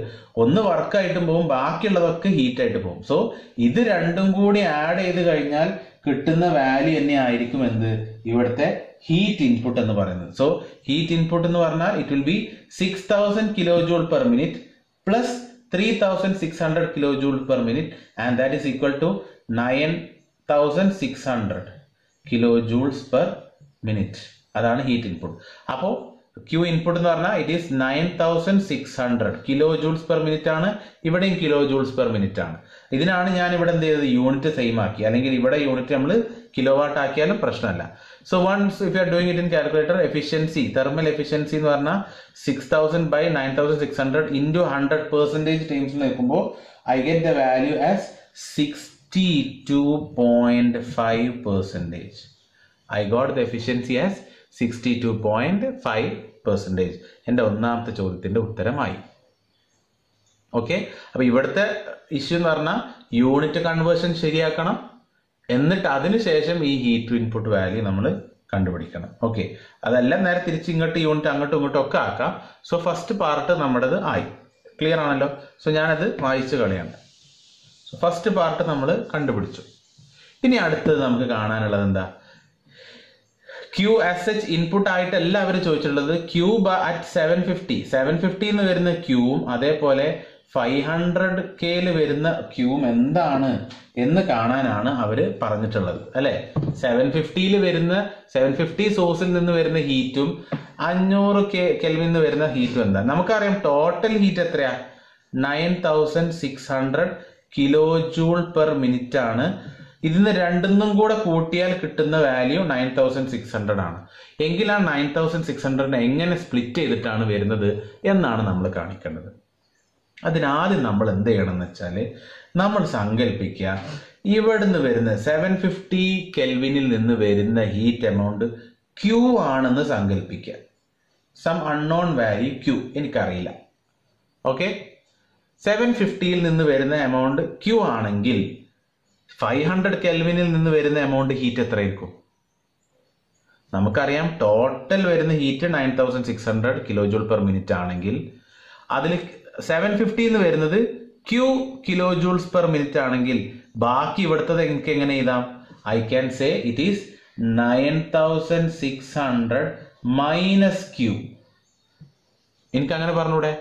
ഒന്ന് വർക്കായിട്ടും പോകും, ബാക്കിയുള്ളതൊക്കെ ഹീറ്റായിട്ട് പോകും. സോ ഇത് രണ്ടും കൂടി ആഡ് ചെയ്ത് കഴിഞ്ഞാൽ കിട്ടുന്ന വാല്യൂ തന്നെ ആയിരിക്കും എന്ത്, ഇവിടുത്തെ ഹീറ്റ് ഇൻപുട്ട് എന്ന് പറയുന്നത്. സോ ഹീറ്റ് ഇൻപുട്ട് എന്ന് പറഞ്ഞാൽ it will be 6000 kilo joule per minute plus 3600 kilo joule per minute, and that is equal to 9600 kilo joules per minute. അതാണ് ഹീറ്റ് ഇൻപുട്ട്. അപ്പോൾ Q ഇൻപുട്ട് എന്ന് പറഞ്ഞാൽ it is 9600 kilo joules per minute ആണ്. ഇവിടെയും kilo joules per minute ആണ്. ഇതിനാണ് ഞാൻ ഇവിടെ എന്ത് ചെയ്തത്, യൂണിറ്റ് സെയിം ആക്കി. അല്ലെങ്കിൽ ഇവിടെ യൂണിറ്റ് നമ്മൾ കിലോ വാട്ട് ആക്കിയാലും പ്രശ്നമല്ല. So once if you are doing it in calculator, efficiency, thermal efficiency എന്ന് പറഞ്ഞാൽ 6000 by 9600 into 100% ടൈംസ് നോക്കുമ്പോൾ I get the value as 62.5%. I got the efficiency as 62.5%. എൻ്റെ ഒന്നാമത്തെ ചോദ്യത്തിന്റെ ഉത്തരമായി. ഓക്കെ, അപ്പൊ ഇവിടുത്തെ ഇഷ്യൂ എന്ന് പറഞ്ഞാൽ യൂണിറ്റ് കൺവേർഷൻ ശരിയാക്കണം, എന്നിട്ട് അതിനുശേഷം ഈ ഹീറ്റ് ടു ഇൻപുട്ട് വാല്യൂ നമ്മൾ കണ്ടുപിടിക്കണം. ഓക്കെ, അതെല്ലാം നേരെ തിരിച്ച് ഇങ്ങോട്ട് യൂണിറ്റ് അങ്ങോട്ടും ഇങ്ങോട്ടും ഒക്കെ ആക്കാം. സോ ഫസ്റ്റ് പാർട്ട് നമ്മുടേത് ആയി. ക്ലിയർ ആണല്ലോ? സോ ഞാനത് വായിച്ച് കളയാണ്. സോ ഫസ്റ്റ് പാർട്ട് നമ്മൾ കണ്ടുപിടിച്ചു. ഇനി അടുത്തത് നമുക്ക് കാണാനുള്ളത് എന്താ? ക്യൂ ആസ് സച്ച് ഇൻപുട്ട് ആയിട്ട് എല്ലാവരും ചോദിച്ചിട്ടുള്ളത് ക്യൂ അറ്റ് 750 എന്ന് വരുന്ന ക്യൂവും അതേപോലെ 500K വരുന്ന ക്യൂവും എന്താണ് എന്ന് കാണാനാണ് അവർ പറഞ്ഞിട്ടുള്ളത് അല്ലെ. 750 സോഴ്സിൽ നിന്ന് വരുന്ന ഹീറ്റും 500 കെൽവിൻ നിന്ന് വരുന്ന ഹീറ്റും എന്താ? നമുക്കറിയാം ടോട്ടൽ ഹീറ്റ് എത്രയാ? 9600 കിലോ ജൂൾ പെർ മിനിറ്റ് ആണ്. ഇതിന് രണ്ടും കൂടെ കൂട്ടിയാൽ കിട്ടുന്ന വാല്യൂ 9600 ആണ്. എങ്കിൽ ആ 9600 എങ്ങനെ സ്പ്ലിറ്റ് ചെയ്തിട്ടാണ് വരുന്നത് എന്നാണ് നമ്മൾ കാണിക്കേണ്ടത്. അതിനാദ്യം നമ്മൾ എന്ത് ചെയ്യണം എന്ന് വെച്ചാൽ നമ്മൾ സങ്കല്പിക്കുക, ഇവിടുന്ന് വരുന്ന 750 കെൽവിനിൽ നിന്ന് വരുന്ന ഹീറ്റ് എമൗണ്ട് ക്യൂ ആണെന്ന് സങ്കല്പിക്കുക. സം അൺനോൺ വാല്യൂ ക്യൂ എനിക്കറിയില്ല. ഓക്കെ, 750യിൽ നിന്ന് വരുന്ന എമൗണ്ട് ക്യൂ ആണെങ്കിൽ 500 കെൽവിനിൽ നിന്ന് വരുന്ന എമൗണ്ട് ഹീറ്റ് എത്രയായിരിക്കും? നമുക്കറിയാം ടോട്ടൽ വരുന്ന heat 9600 kilo joule per minute ആണെങ്കിൽ അതിൽ 750 എന്ന് വരുന്നത് Q kilo joules per minute ആണെങ്കിൽ ബാക്കി ഇവിടുത്തത് എനിക്ക് എങ്ങനെ എഴുതാം? I can say it is 9600 minus Q. എനിക്ക് അങ്ങനെ പറഞ്ഞൂടെ?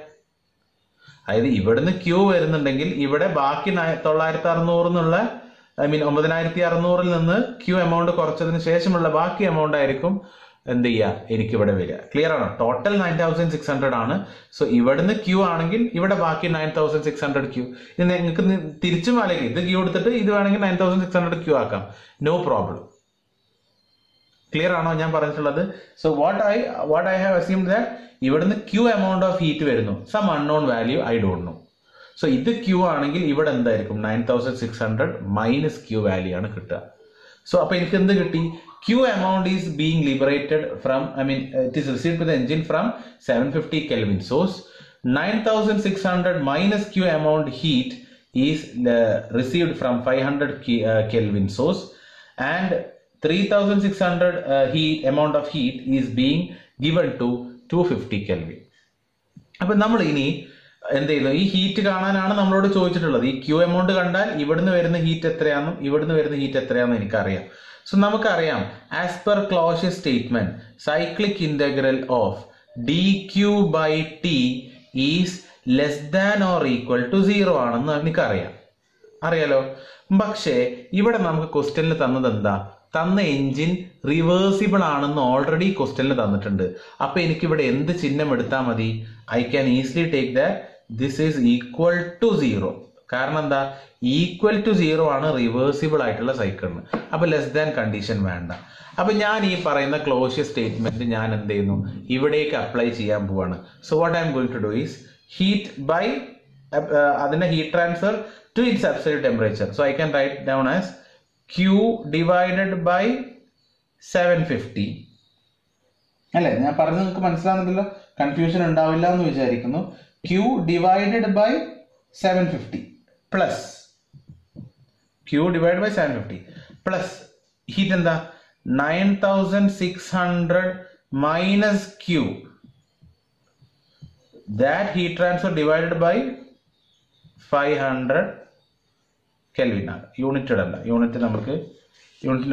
അതായത് ഇവിടുന്ന് ക്യൂ വരുന്നുണ്ടെങ്കിൽ ഇവിടെ ബാക്കി 9600 എന്നുള്ള 9600 നിന്ന് ക്യൂ എമൗണ്ട് കുറച്ചതിന് ശേഷമുള്ള ബാക്കി എമൗണ്ട് ആയിരിക്കും എന്ത് ചെയ്യുക എനിക്കിവിടെ വരിക. ക്ലിയർ ആണോ? ടോട്ടൽ 9600 ആണ്. സോ ഇവിടുന്ന് ക്യൂ ആണെങ്കിൽ ഇവിടെ ബാക്കി 9600 ക്യൂ. ഇത് നിങ്ങൾക്ക് തിരിച്ചും അല്ലെങ്കിൽ ഇത് ക്യൂ എടുത്തിട്ട് ഇത് വേണമെങ്കിൽ 9600 ക്യൂ ആക്കാം. No problem. ക്ലിയർ ആണോ ഞാൻ പറഞ്ഞിട്ടുള്ളത്? So what I have assumed that ഇവിടുന്ന് ക്യൂ എമൗണ്ട് ഓഫ് ഹീറ്റ് വരുന്നു, some unknown value I don't know. സോ ഇത് ക്യൂ ആണെങ്കിൽ ഇവിടെ എന്തായിരിക്കും? 9600 മൈനസ് ക്യൂ വാല്യൂ ആണ് കിട്ടുക. സോ അപ്പൊ എനിക്ക് എന്ത് കിട്ടി? Q amount is being liberated from, it is received by the engine from 750 Kelvin source. 9600 minus Q amount heat is received from 500 Kelvin source, and 3600 amount of heat is being given to 250 Kelvin. അപ്പോൾ നമ്മൾ ഇനി എന്ത് ചെയ്യുന്നു? ഈ heat കാണാനാണ് നമ്മളോട് ചോദിച്ചിട്ടുള്ളത്. ഈ ക്യൂ എമൗണ്ട് കണ്ടാൽ ഇവിടുന്ന് വരുന്ന ഹീറ്റ് എത്രയാണെന്നും ഇവിടുന്ന് വരുന്ന ഹീറ്റ് എത്രയാണെന്നും എനിക്കറിയാം. സോ നമുക്കറിയാം as per Clausius statement cyclic integral of dq by t is less than or equal to 0 ആണെന്ന് എനിക്കറിയാം. അറിയാലോ? പക്ഷേ ഇവിടെ നമുക്ക് ക്വസ്റ്റ്യനിൽ തന്നത് എന്താ? തന്ന എഞ്ചിൻ റിവേഴ്സിബിൾ ആണെന്ന് ഓൾറെഡി ക്വസ്റ്റ്യനിൽ തന്നിട്ടുണ്ട്. അപ്പൊ എനിക്കിവിടെ എന്ത് ചിഹ്നം എടുത്താൽ മതി? I can easily take that this is equal to 0. കാരണം എന്താ? ഈക്വൽ ടു 0 ആണ് റിവേഴ്സിബിൾ ആയിട്ടുള്ള സൈക്കിളിന്. അപ്പൊ ലെസ് ദാൻ കണ്ടീഷൻ വേണ്ട. അപ്പൊ ഞാൻ ഈ പറയുന്ന ക്ലോഷ്യസ് സ്റ്റേറ്റ്മെന്റ് ഞാൻ എന്ത് ചെയ്യുന്നു? ഇവിടേക്ക് അപ്ലൈ ചെയ്യാൻ പോവാണ്. So what I am going to do is heat by അതിന്റെ heat transfer to its absolute temperature. So I can write down as Q divided by 750. അല്ലെ? ഞാൻ പറഞ്ഞത് നിങ്ങൾക്ക് മനസ്സിലാകുന്നില്ലല്ലോ, കൺഫ്യൂഷൻ ഉണ്ടാവില്ല എന്ന് വിചാരിക്കുന്നു. Q divided by 750 plus Q divided by 750 plus heat എന്താ? 9600 minus Q. That heat transfer divided by 500 Kelvin ആണ്. Unit ഇടണ്ട, യൂണിറ്റിന്റെ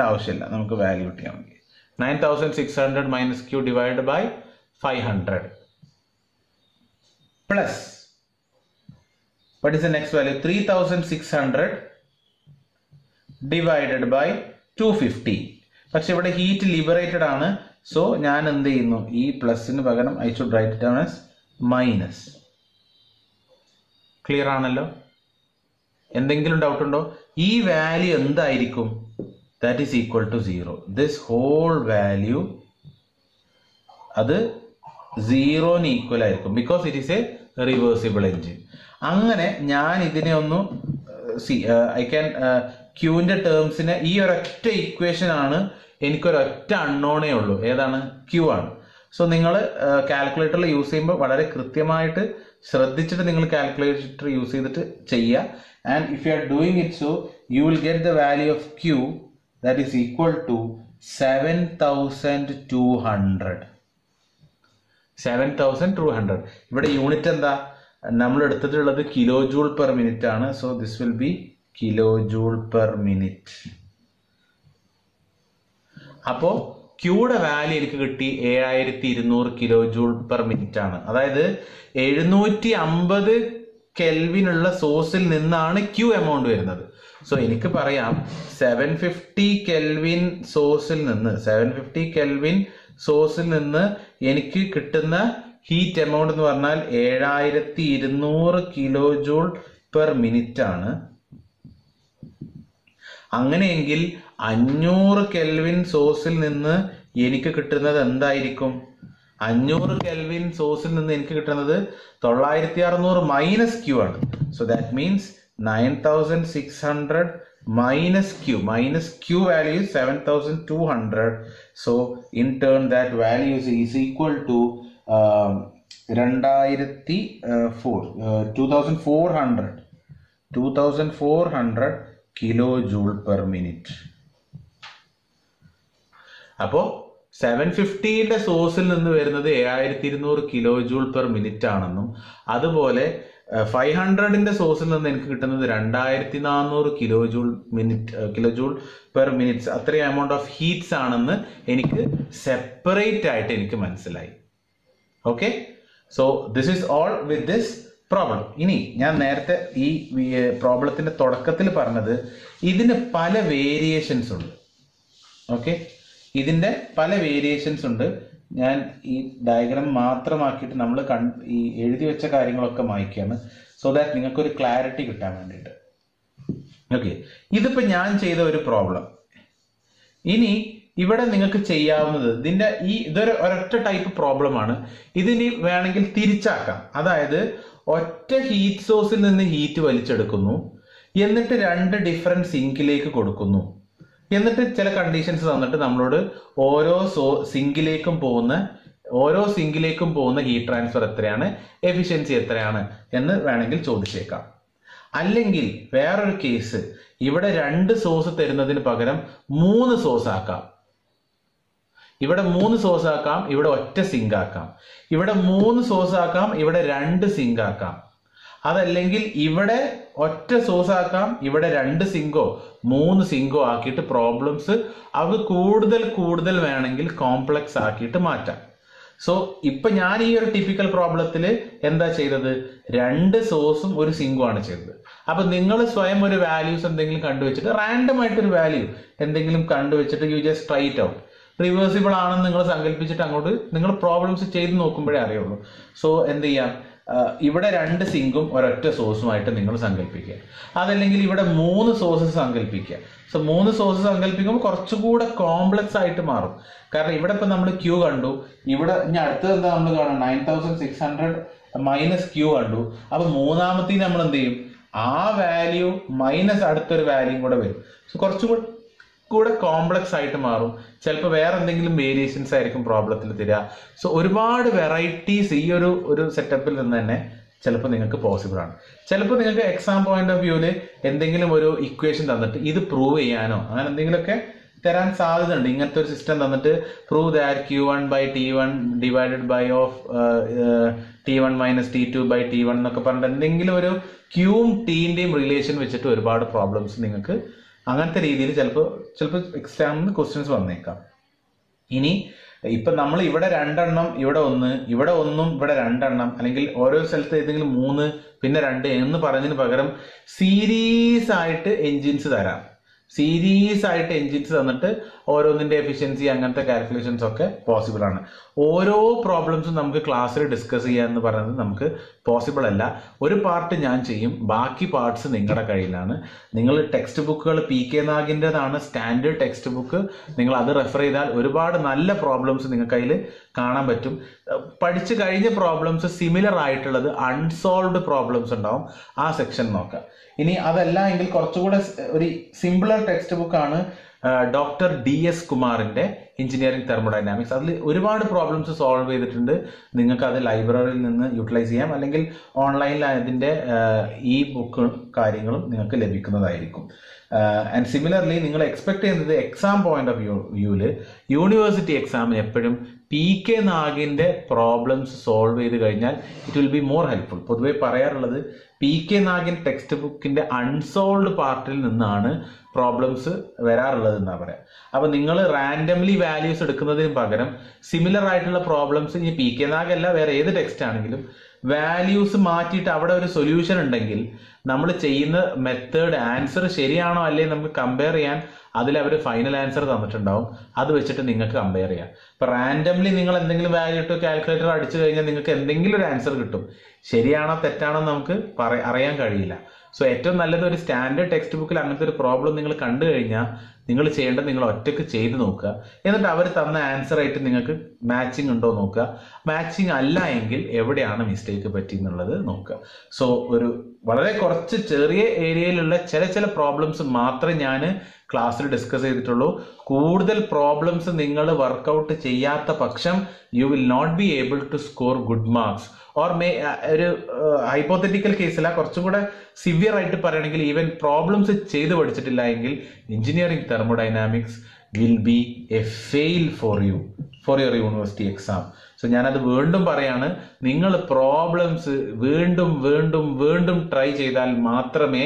ആവശ്യമില്ല, നമുക്ക് വാല്യൂ കിട്ടിയാൽ മതി. 9600 minus Q divide by 500 plus what is the next value? 3600 divided by 250. പക്ഷെ ഇവിടെ ഹീറ്റ് ലിബറേറ്റഡ് ആണ്. സോ ഞാൻ എന്ത് ചെയ്യുന്നു? ഈ പ്ലസിന് പകരം I should write down as minus. Clear ആണല്ലോ? എന്തെങ്കിലും ഡൗട്ട് ഉണ്ടോ? ഈ വാല്യൂ എന്തായിരിക്കും? That is equal to 0. This whole value അത് 0ന് ഈക്വൽ ആയിരിക്കും, because it is a reversible engine. അങ്ങനെ ഞാൻ ഇതിനെ ഒന്ന് ഐ ക്യാൻ ക്യൂവിന്റെ ടേംസിന് ഈ ഒരൊറ്റ ഇക്വേഷൻ ആണ് എനിക്കൊരൊറ്റ അൺനോണേ ഉള്ളൂ. ഏതാണ്? ക്യൂ ആണ്. സോ നിങ്ങൾ കാൽക്കുലേറ്ററിൽ യൂസ് ചെയ്യുമ്പോൾ വളരെ കൃത്യമായിട്ട് ശ്രദ്ധിച്ചിട്ട് നിങ്ങൾ കാൽക്കുലേറ്റർ യൂസ് ചെയ്തിട്ട് ചെയ്യുക. And if you are doing it so, you will get the value of Q that is equal to 7200. 7200. ഇവിടെ യൂണിറ്റ് എന്താ? നമ്മൾ എടുത്തിട്ടുള്ളത് കിലോ ജൂൾ പെർ മിനിറ്റ് ആണ്. So this will be kilo joule per minute. അപ്പോൾ ക്യൂയുടെ value എനിക്ക് കിട്ടി 7200 kilo joule per minute ആണ്. അതായത് 750 കെൽവിനുള്ള സോഴ്സിൽ നിന്നാണ് ക്യൂ എമൗണ്ട് വരുന്നത്. സോ എനിക്ക് പറയാം 750 കെൽവിൻ സോഴ്സിൽ നിന്ന് എനിക്ക് കിട്ടുന്ന ഹീറ്റ് എമൗണ്ട് എന്ന് പറഞ്ഞാൽ 7200 കിലോ ജൂൾ പെർ മിനിറ്റ് ആണ്. അങ്ങനെയെങ്കിൽ 500 കെൽവിൻ സോഴ്സിൽ നിന്ന് എനിക്ക് കിട്ടുന്നത് എന്തായിരിക്കും? 500 കെൽവിൻ സോഴ്സിൽ നിന്ന് എനിക്ക് കിട്ടുന്നത് 9600 മൈനസ് ക്യൂ ആണ്. So that means 9600 minus Q value is 7200. So in turn that value is equal to 2400 kilojoule per minute. അപ്പോൾ 750ന്റെ സോഴ്സിൽ നിന്ന് വരുന്നത് 7200 കിലോ ജൂൾ പെർ മിനിറ്റ് ആണെന്നും അതുപോലെ 500ന്റെ സോഴ്സിൽ നിന്ന് എനിക്ക് കിട്ടുന്നത് 2400 കിലോ ജൂൾ പെർ മിനിറ്റ് അത്രയും എമൗണ്ട് ഓഫ് ഹീറ്റ്സ് ആണെന്ന് എനിക്ക് സെപ്പറേറ്റ് ആയിട്ട് എനിക്ക് മനസ്സിലായി. Okay, so this is all with this problem. ഇനി ഞാൻ നേരത്തെ ഈ പ്രോബ്ലത്തിന്റെ തുടക്കത്തിൽ പറഞ്ഞത് ഇതിന് പല വേരിയേഷൻസ് ഉണ്ട്. ഓക്കെ, ഇതിന്റെ പല വേരിയേഷൻസ് ഉണ്ട്. ഞാൻ ഈ ഡയഗ്രാം മാത്രമാക്കിയിട്ട് നമ്മൾ ഈ എഴുതി വെച്ച കാര്യങ്ങളൊക്കെ മായ്ക്കുകയാണ്, സോ ദാറ്റ് നിങ്ങൾക്കൊരു ക്ലാരിറ്റി കിട്ടാൻ വേണ്ടിയിട്ട്. ഓക്കെ, ഇതിപ്പോ ഞാൻ ചെയ്ത ഒരു പ്രോബ്ലം. ഇനി ഇവിടെ നിങ്ങൾക്ക് ചെയ്യാവുന്നത് ഇതൊരു ഒരൊറ്റ ടൈപ്പ് പ്രോബ്ലം ആണ്. ഇതിനി വേണമെങ്കിൽ തിരിച്ചാക്കാം. അതായത് ഒറ്റ ഹീറ്റ് സോഴ്സിൽ നിന്ന് ഹീറ്റ് വലിച്ചെടുക്കുന്നു, എന്നിട്ട് 2 ഡിഫറെന്റ് സിങ്കിലേക്ക് കൊടുക്കുന്നു, എന്നിട്ട് ചില കണ്ടീഷൻസ് തന്നിട്ട് നമ്മളോട് ഓരോ സിങ്കിലേക്കും പോകുന്ന ഹീറ്റ് ട്രാൻസ്ഫർ എത്രയാണ്, എഫിഷ്യൻസി എത്രയാണ് എന്ന് വേണമെങ്കിൽ ചോദിച്ചേക്കാം. അല്ലെങ്കിൽ വേറൊരു കേസ്, ഇവിടെ 2 സോഴ്സ് തരുന്നതിന് പകരം 3 സോഴ്സ് ആക്കാം. ഇവിടെ 3 സോഴ്സ് ആക്കാം, ഇവിടെ ഒറ്റ സിങ്ക് ആക്കാം. ഇവിടെ 3 സോഴ്സ് ആക്കാം, ഇവിടെ 2 സിങ്ക് ആക്കാം. അതല്ലെങ്കിൽ ഇവിടെ ഒറ്റ സോഴ്സ് ആക്കാം, ഇവിടെ 2 സിങ്കോ 3 സിങ്കോ ആക്കിയിട്ട് പ്രോബ്ലംസ് അത് കൂടുതൽ വേണമെങ്കിൽ കോംപ്ലക്സ് ആക്കിയിട്ട് മാറ്റാം. സോ ഇപ്പൊ ഞാൻ ഈ ഒരു ടിപ്പിക്കൽ പ്രോബ്ലത്തിൽ എന്താ ചെയ്തത്? 2 സോഴ്സും ഒരു സിങ്കും ആണ് ചെയ്തത്. അപ്പൊ നിങ്ങൾ സ്വയം ഒരു വാല്യൂസ് എന്തെങ്കിലും കണ്ടുവച്ചിട്ട് റാൻഡം ആയിട്ടൊരു വാല്യൂ എന്തെങ്കിലും കണ്ടുവച്ചിട്ട് you just try it out. Reversible ആണെന്ന് നിങ്ങൾ സങ്കല്പിച്ചിട്ട് അങ്ങോട്ട് നിങ്ങൾ പ്രോബ്ലംസ് ചെയ്ത് നോക്കുമ്പോഴേ അറിയുള്ളൂ. സോ എന്ത് ചെയ്യാം, ഇവിടെ 2 സിങ്കും ഒരൊറ്റ സോഴ്സുമായിട്ട് നിങ്ങൾ സങ്കല്പിക്കുക. അതല്ലെങ്കിൽ ഇവിടെ 3 സോഴ്സസ് സങ്കല്പിക്കുക. സോ 3 സോഴ്സസ് സങ്കല്പിക്കുമ്പോൾ കുറച്ചുകൂടെ കോംപ്ലക്സ് ആയിട്ട് മാറും. കാരണം ഇവിടെ ഇപ്പൊ നമ്മൾ ക്യൂ കണ്ടു, ഇവിടെ ഇനി അടുത്തത് എന്താ നമ്മൾ കാണാം, 9600 മൈനസ് ക്യൂ കണ്ടു. അപ്പൊ മൂന്നാമത്തേന് നമ്മൾ എന്ത് ചെയ്യും, ആ വാല്യൂ മൈനസ് അടുത്തൊരു വാല്യൂ കൂടെ വരും. സോ കുറച്ചുകൂടെ കോംപ്ലക്സ് ആയിട്ട് മാറും. ചിലപ്പോൾ വേറെ എന്തെങ്കിലും വേരിയേഷൻസ് ആയിരിക്കും പ്രോബ്ലത്തിൽ തരിക. സോ ഒരുപാട് വെറൈറ്റീസ് ഈ ഒരു സെറ്റപ്പിൽ നിന്ന് തന്നെ ചിലപ്പോൾ നിങ്ങൾക്ക് പോസിബിൾ ആണ്. ചിലപ്പോൾ നിങ്ങൾക്ക് എക്സാം പോയിന്റ് ഓഫ് വ്യൂവിൽ എന്തെങ്കിലും ഒരു ഇക്വേഷൻ തന്നിട്ട് ഇത് പ്രൂവ് ചെയ്യാനോ അങ്ങനെ എന്തെങ്കിലുമൊക്കെ തരാൻ സാധ്യതയുണ്ട്. ഇങ്ങനത്തെ ഒരു സിസ്റ്റം തന്നിട്ട് prove that Q1 by T1 divided by of T1 minus T2 by T1 എന്നൊക്കെ പറഞ്ഞിട്ട് എന്തെങ്കിലും ഒരു ക്യൂവും ടീന്റെയും റിലേഷൻ വെച്ചിട്ട് ഒരുപാട് പ്രോബ്ലംസ് നിങ്ങൾക്ക് അങ്ങനത്തെ രീതിയിൽ ചിലപ്പോൾ എക്സാമിന് ക്വസ്റ്റ്യൻസ് വന്നേക്കാം. ഇനി ഇപ്പൊ നമ്മൾ ഇവിടെ 2 എണ്ണം, ഇവിടെ 1, ഇവിടെ 1ഉം ഇവിടെ 2 എണ്ണം, അല്ലെങ്കിൽ ഓരോ സ്ഥലത്ത് ഏതെങ്കിലും 3 പിന്നെ 2 എന്ന് പറഞ്ഞതിന് പകരം സീരീസ് ആയിട്ട് എൻജിൻസ് തരാം. സീരീസ് ആയിട്ട് എൻജിൻസ് തന്നിട്ട് ഓരോന്നിന്റെ എഫിഷ്യൻസി അങ്ങനത്തെ കാൽക്കുലേഷൻസ് ഒക്കെ പോസിബിൾ ആണ്. ഓരോ പ്രോബ്ലംസും നമുക്ക് ക്ലാസ്സിൽ ഡിസ്കസ് ചെയ്യുക എന്ന് പറയുന്നത് നമുക്ക് പോസിബിൾ അല്ല. ഒരു പാർട്ട് ഞാൻ ചെയ്യും, ബാക്കി പാർട്സ് നിങ്ങളുടെ കയ്യിലാണ്. നിങ്ങൾ ടെക്സ്റ്റ് ബുക്കുകൾ PK നാഗിൻ്റെതാണ് സ്റ്റാൻഡേർഡ് ടെക്സ്റ്റ് ബുക്ക്. നിങ്ങൾ അത് റെഫർ ചെയ്താൽ ഒരുപാട് നല്ല പ്രോബ്ലംസ് നിങ്ങൾക്ക് അതിൽ കാണാൻ പറ്റും. പഠിച്ചു കഴിഞ്ഞ പ്രോബ്ലംസ് സിമിലർ ആയിട്ടുള്ളത് അൺസോൾവ്ഡ് പ്രോബ്ലംസ് ഉണ്ടാവും, ആ സെക്ഷൻ നോക്കാം. ഇനി അതല്ല എങ്കിൽ കുറച്ചുകൂടെ ഒരു സിമ്പിളർ ടെക്സ്റ്റ് ബുക്കാണ് ഡോക്ടർ DS കുമാറിന്റെ എഞ്ചിനീയറിംഗ് തെർമോഡൈനാമിക്സ്. അതിൽ ഒരുപാട് പ്രോബ്ലംസ് സോൾവ് ചെയ്തിട്ടുണ്ട്. നിങ്ങൾക്ക് അത് ലൈബ്രറിയിൽ നിന്ന് യൂട്ടിലൈസ് ചെയ്യാം, അല്ലെങ്കിൽ ഓൺലൈനിൽ അതിൻ്റെ ഈ ബുക്ക് കാര്യങ്ങളും നിങ്ങൾക്ക് ലഭിക്കുന്നതായിരിക്കും. ആൻഡ് സിമിലർലി നിങ്ങൾ എക്സ്പെക്ട് ചെയ്യുന്നത് എക്സാം പോയിന്റ് ഓഫ് വ്യൂവിൽ യൂണിവേഴ്സിറ്റി എക്സാമിന് എപ്പോഴും PK നാഗിൻ്റെ പ്രോബ്ലംസ് സോൾവ് ചെയ്ത് കഴിഞ്ഞാൽ it will be more helpful. പൊതുവെ പറയാറുള്ളത് PK നാഗിൻ ടെക്സ്റ്റ് ബുക്കിൻ്റെ അൺസോൾവ്ഡ് പാർട്ടിൽ നിന്നാണ് പ്രോബ്ലംസ് വരാറുള്ളത് എന്നാണ് പറയാം. അപ്പോൾ നിങ്ങൾ റാൻഡംലി വാല്യൂസ് എടുക്കുന്നതിന് പകരം സിമിലർ ആയിട്ടുള്ള പ്രോബ്ലംസ് ഇനി PK നാഗല്ല വേറെ ഏത് ടെക്സ്റ്റ് ആണെങ്കിലും വാല്യൂസ് മാറ്റിയിട്ട് അവിടെ ഒരു സൊല്യൂഷൻ ഉണ്ടെങ്കിൽ നമ്മൾ ചെയ്യുന്ന മെത്തേഡ് ആൻസർ ശരിയാണോ അല്ലേ നമുക്ക് കമ്പയർ ചെയ്യാൻ അതിൽ അവർ ഫൈനൽ ആൻസർ തന്നിട്ടുണ്ടാവും. അത് വെച്ചിട്ട് നിങ്ങൾക്ക് കമ്പയർ ചെയ്യാം. ഇപ്പം റാൻഡംലി നിങ്ങൾ എന്തെങ്കിലും വാല്യൂ ഇട്ട് കാൽക്കുലേറ്റർ അടിച്ചു കഴിഞ്ഞാൽ നിങ്ങൾക്ക് എന്തെങ്കിലും ഒരു ആൻസർ കിട്ടും. ശരിയാണോ തെറ്റാണോ നമുക്ക് അറിയാൻ കഴിയില്ല. സോ ഏറ്റവും നല്ലത് ഒരു സ്റ്റാൻഡേർഡ് ടെക്സ്റ്റ് ബുക്കിൽ അങ്ങനത്തെ ഒരു പ്രോബ്ലം നിങ്ങൾ കണ്ടു കഴിഞ്ഞാൽ നിങ്ങൾ ചെയ്യേണ്ടത് നിങ്ങൾ ഒറ്റയ്ക്ക് ചെയ്ത് നോക്കുക. എന്നിട്ട് അവർ തന്ന ആൻസർ ആയിട്ട് നിങ്ങൾക്ക് മാച്ചിങ് ഉണ്ടോ നോക്കുക. മാച്ചിങ് അല്ല എങ്കിൽ എവിടെയാണ് മിസ്റ്റേക്ക് പറ്റി എന്നുള്ളത് നോക്കുക. സോ ഒരു വളരെ കുറച്ച് ചെറിയ ഏരിയയിലുള്ള ചില പ്രോബ്ലംസ് മാത്രമേ ഞാൻ ക്ലാസ്സിൽ ഡിസ്കസ് ചെയ്തിട്ടുള്ളൂ. കൂടുതൽ പ്രോബ്ലംസ് നിങ്ങൾ വർക്കൗട്ട് ചെയ്യാത്ത പക്ഷം you will not be able to score good marks. Or ഒരു ഹൈപ്പോത്തറ്റിക്കൽ കേസില കുറച്ചും കൂടെ സിവിയർ ആയിട്ട് പറയുകയാണെങ്കിൽ ഈവൻ പ്രോബ്ലംസ് ചെയ്ത് പഠിച്ചിട്ടില്ല എങ്കിൽ engineering thermodynamics will be A fail for your university exam. So ഞാനത് വീണ്ടും പറയാണ്, നിങ്ങൾ പ്രോബ്ലംസ് വീണ്ടും ട്രൈ ചെയ്താൽ മാത്രമേ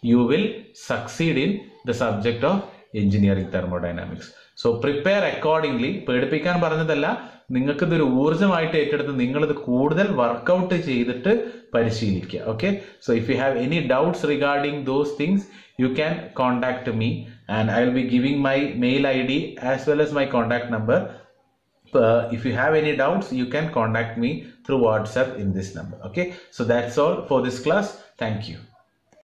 you will succeed in the subject of engineering thermodynamics. So prepare accordingly. പേടിപ്പിക്കാൻ പറഞ്ഞതല്ല, നിങ്ങൾക്ക് ഇതൊരു ഊർജ്ജമായിട്ട് ഏറ്റെടുത്ത് നിങ്ങളിത് കൂടുതൽ വർക്കൗട്ട് ചെയ്തിട്ട് പരിശീലിക്കുക. Okay, so if you have any doubts regarding those things you can contact me and I will be giving my mail ID as well as my contact number. If you have any doubts you can contact me through WhatsApp in this number. Okay, so that's all for this class. Thank you.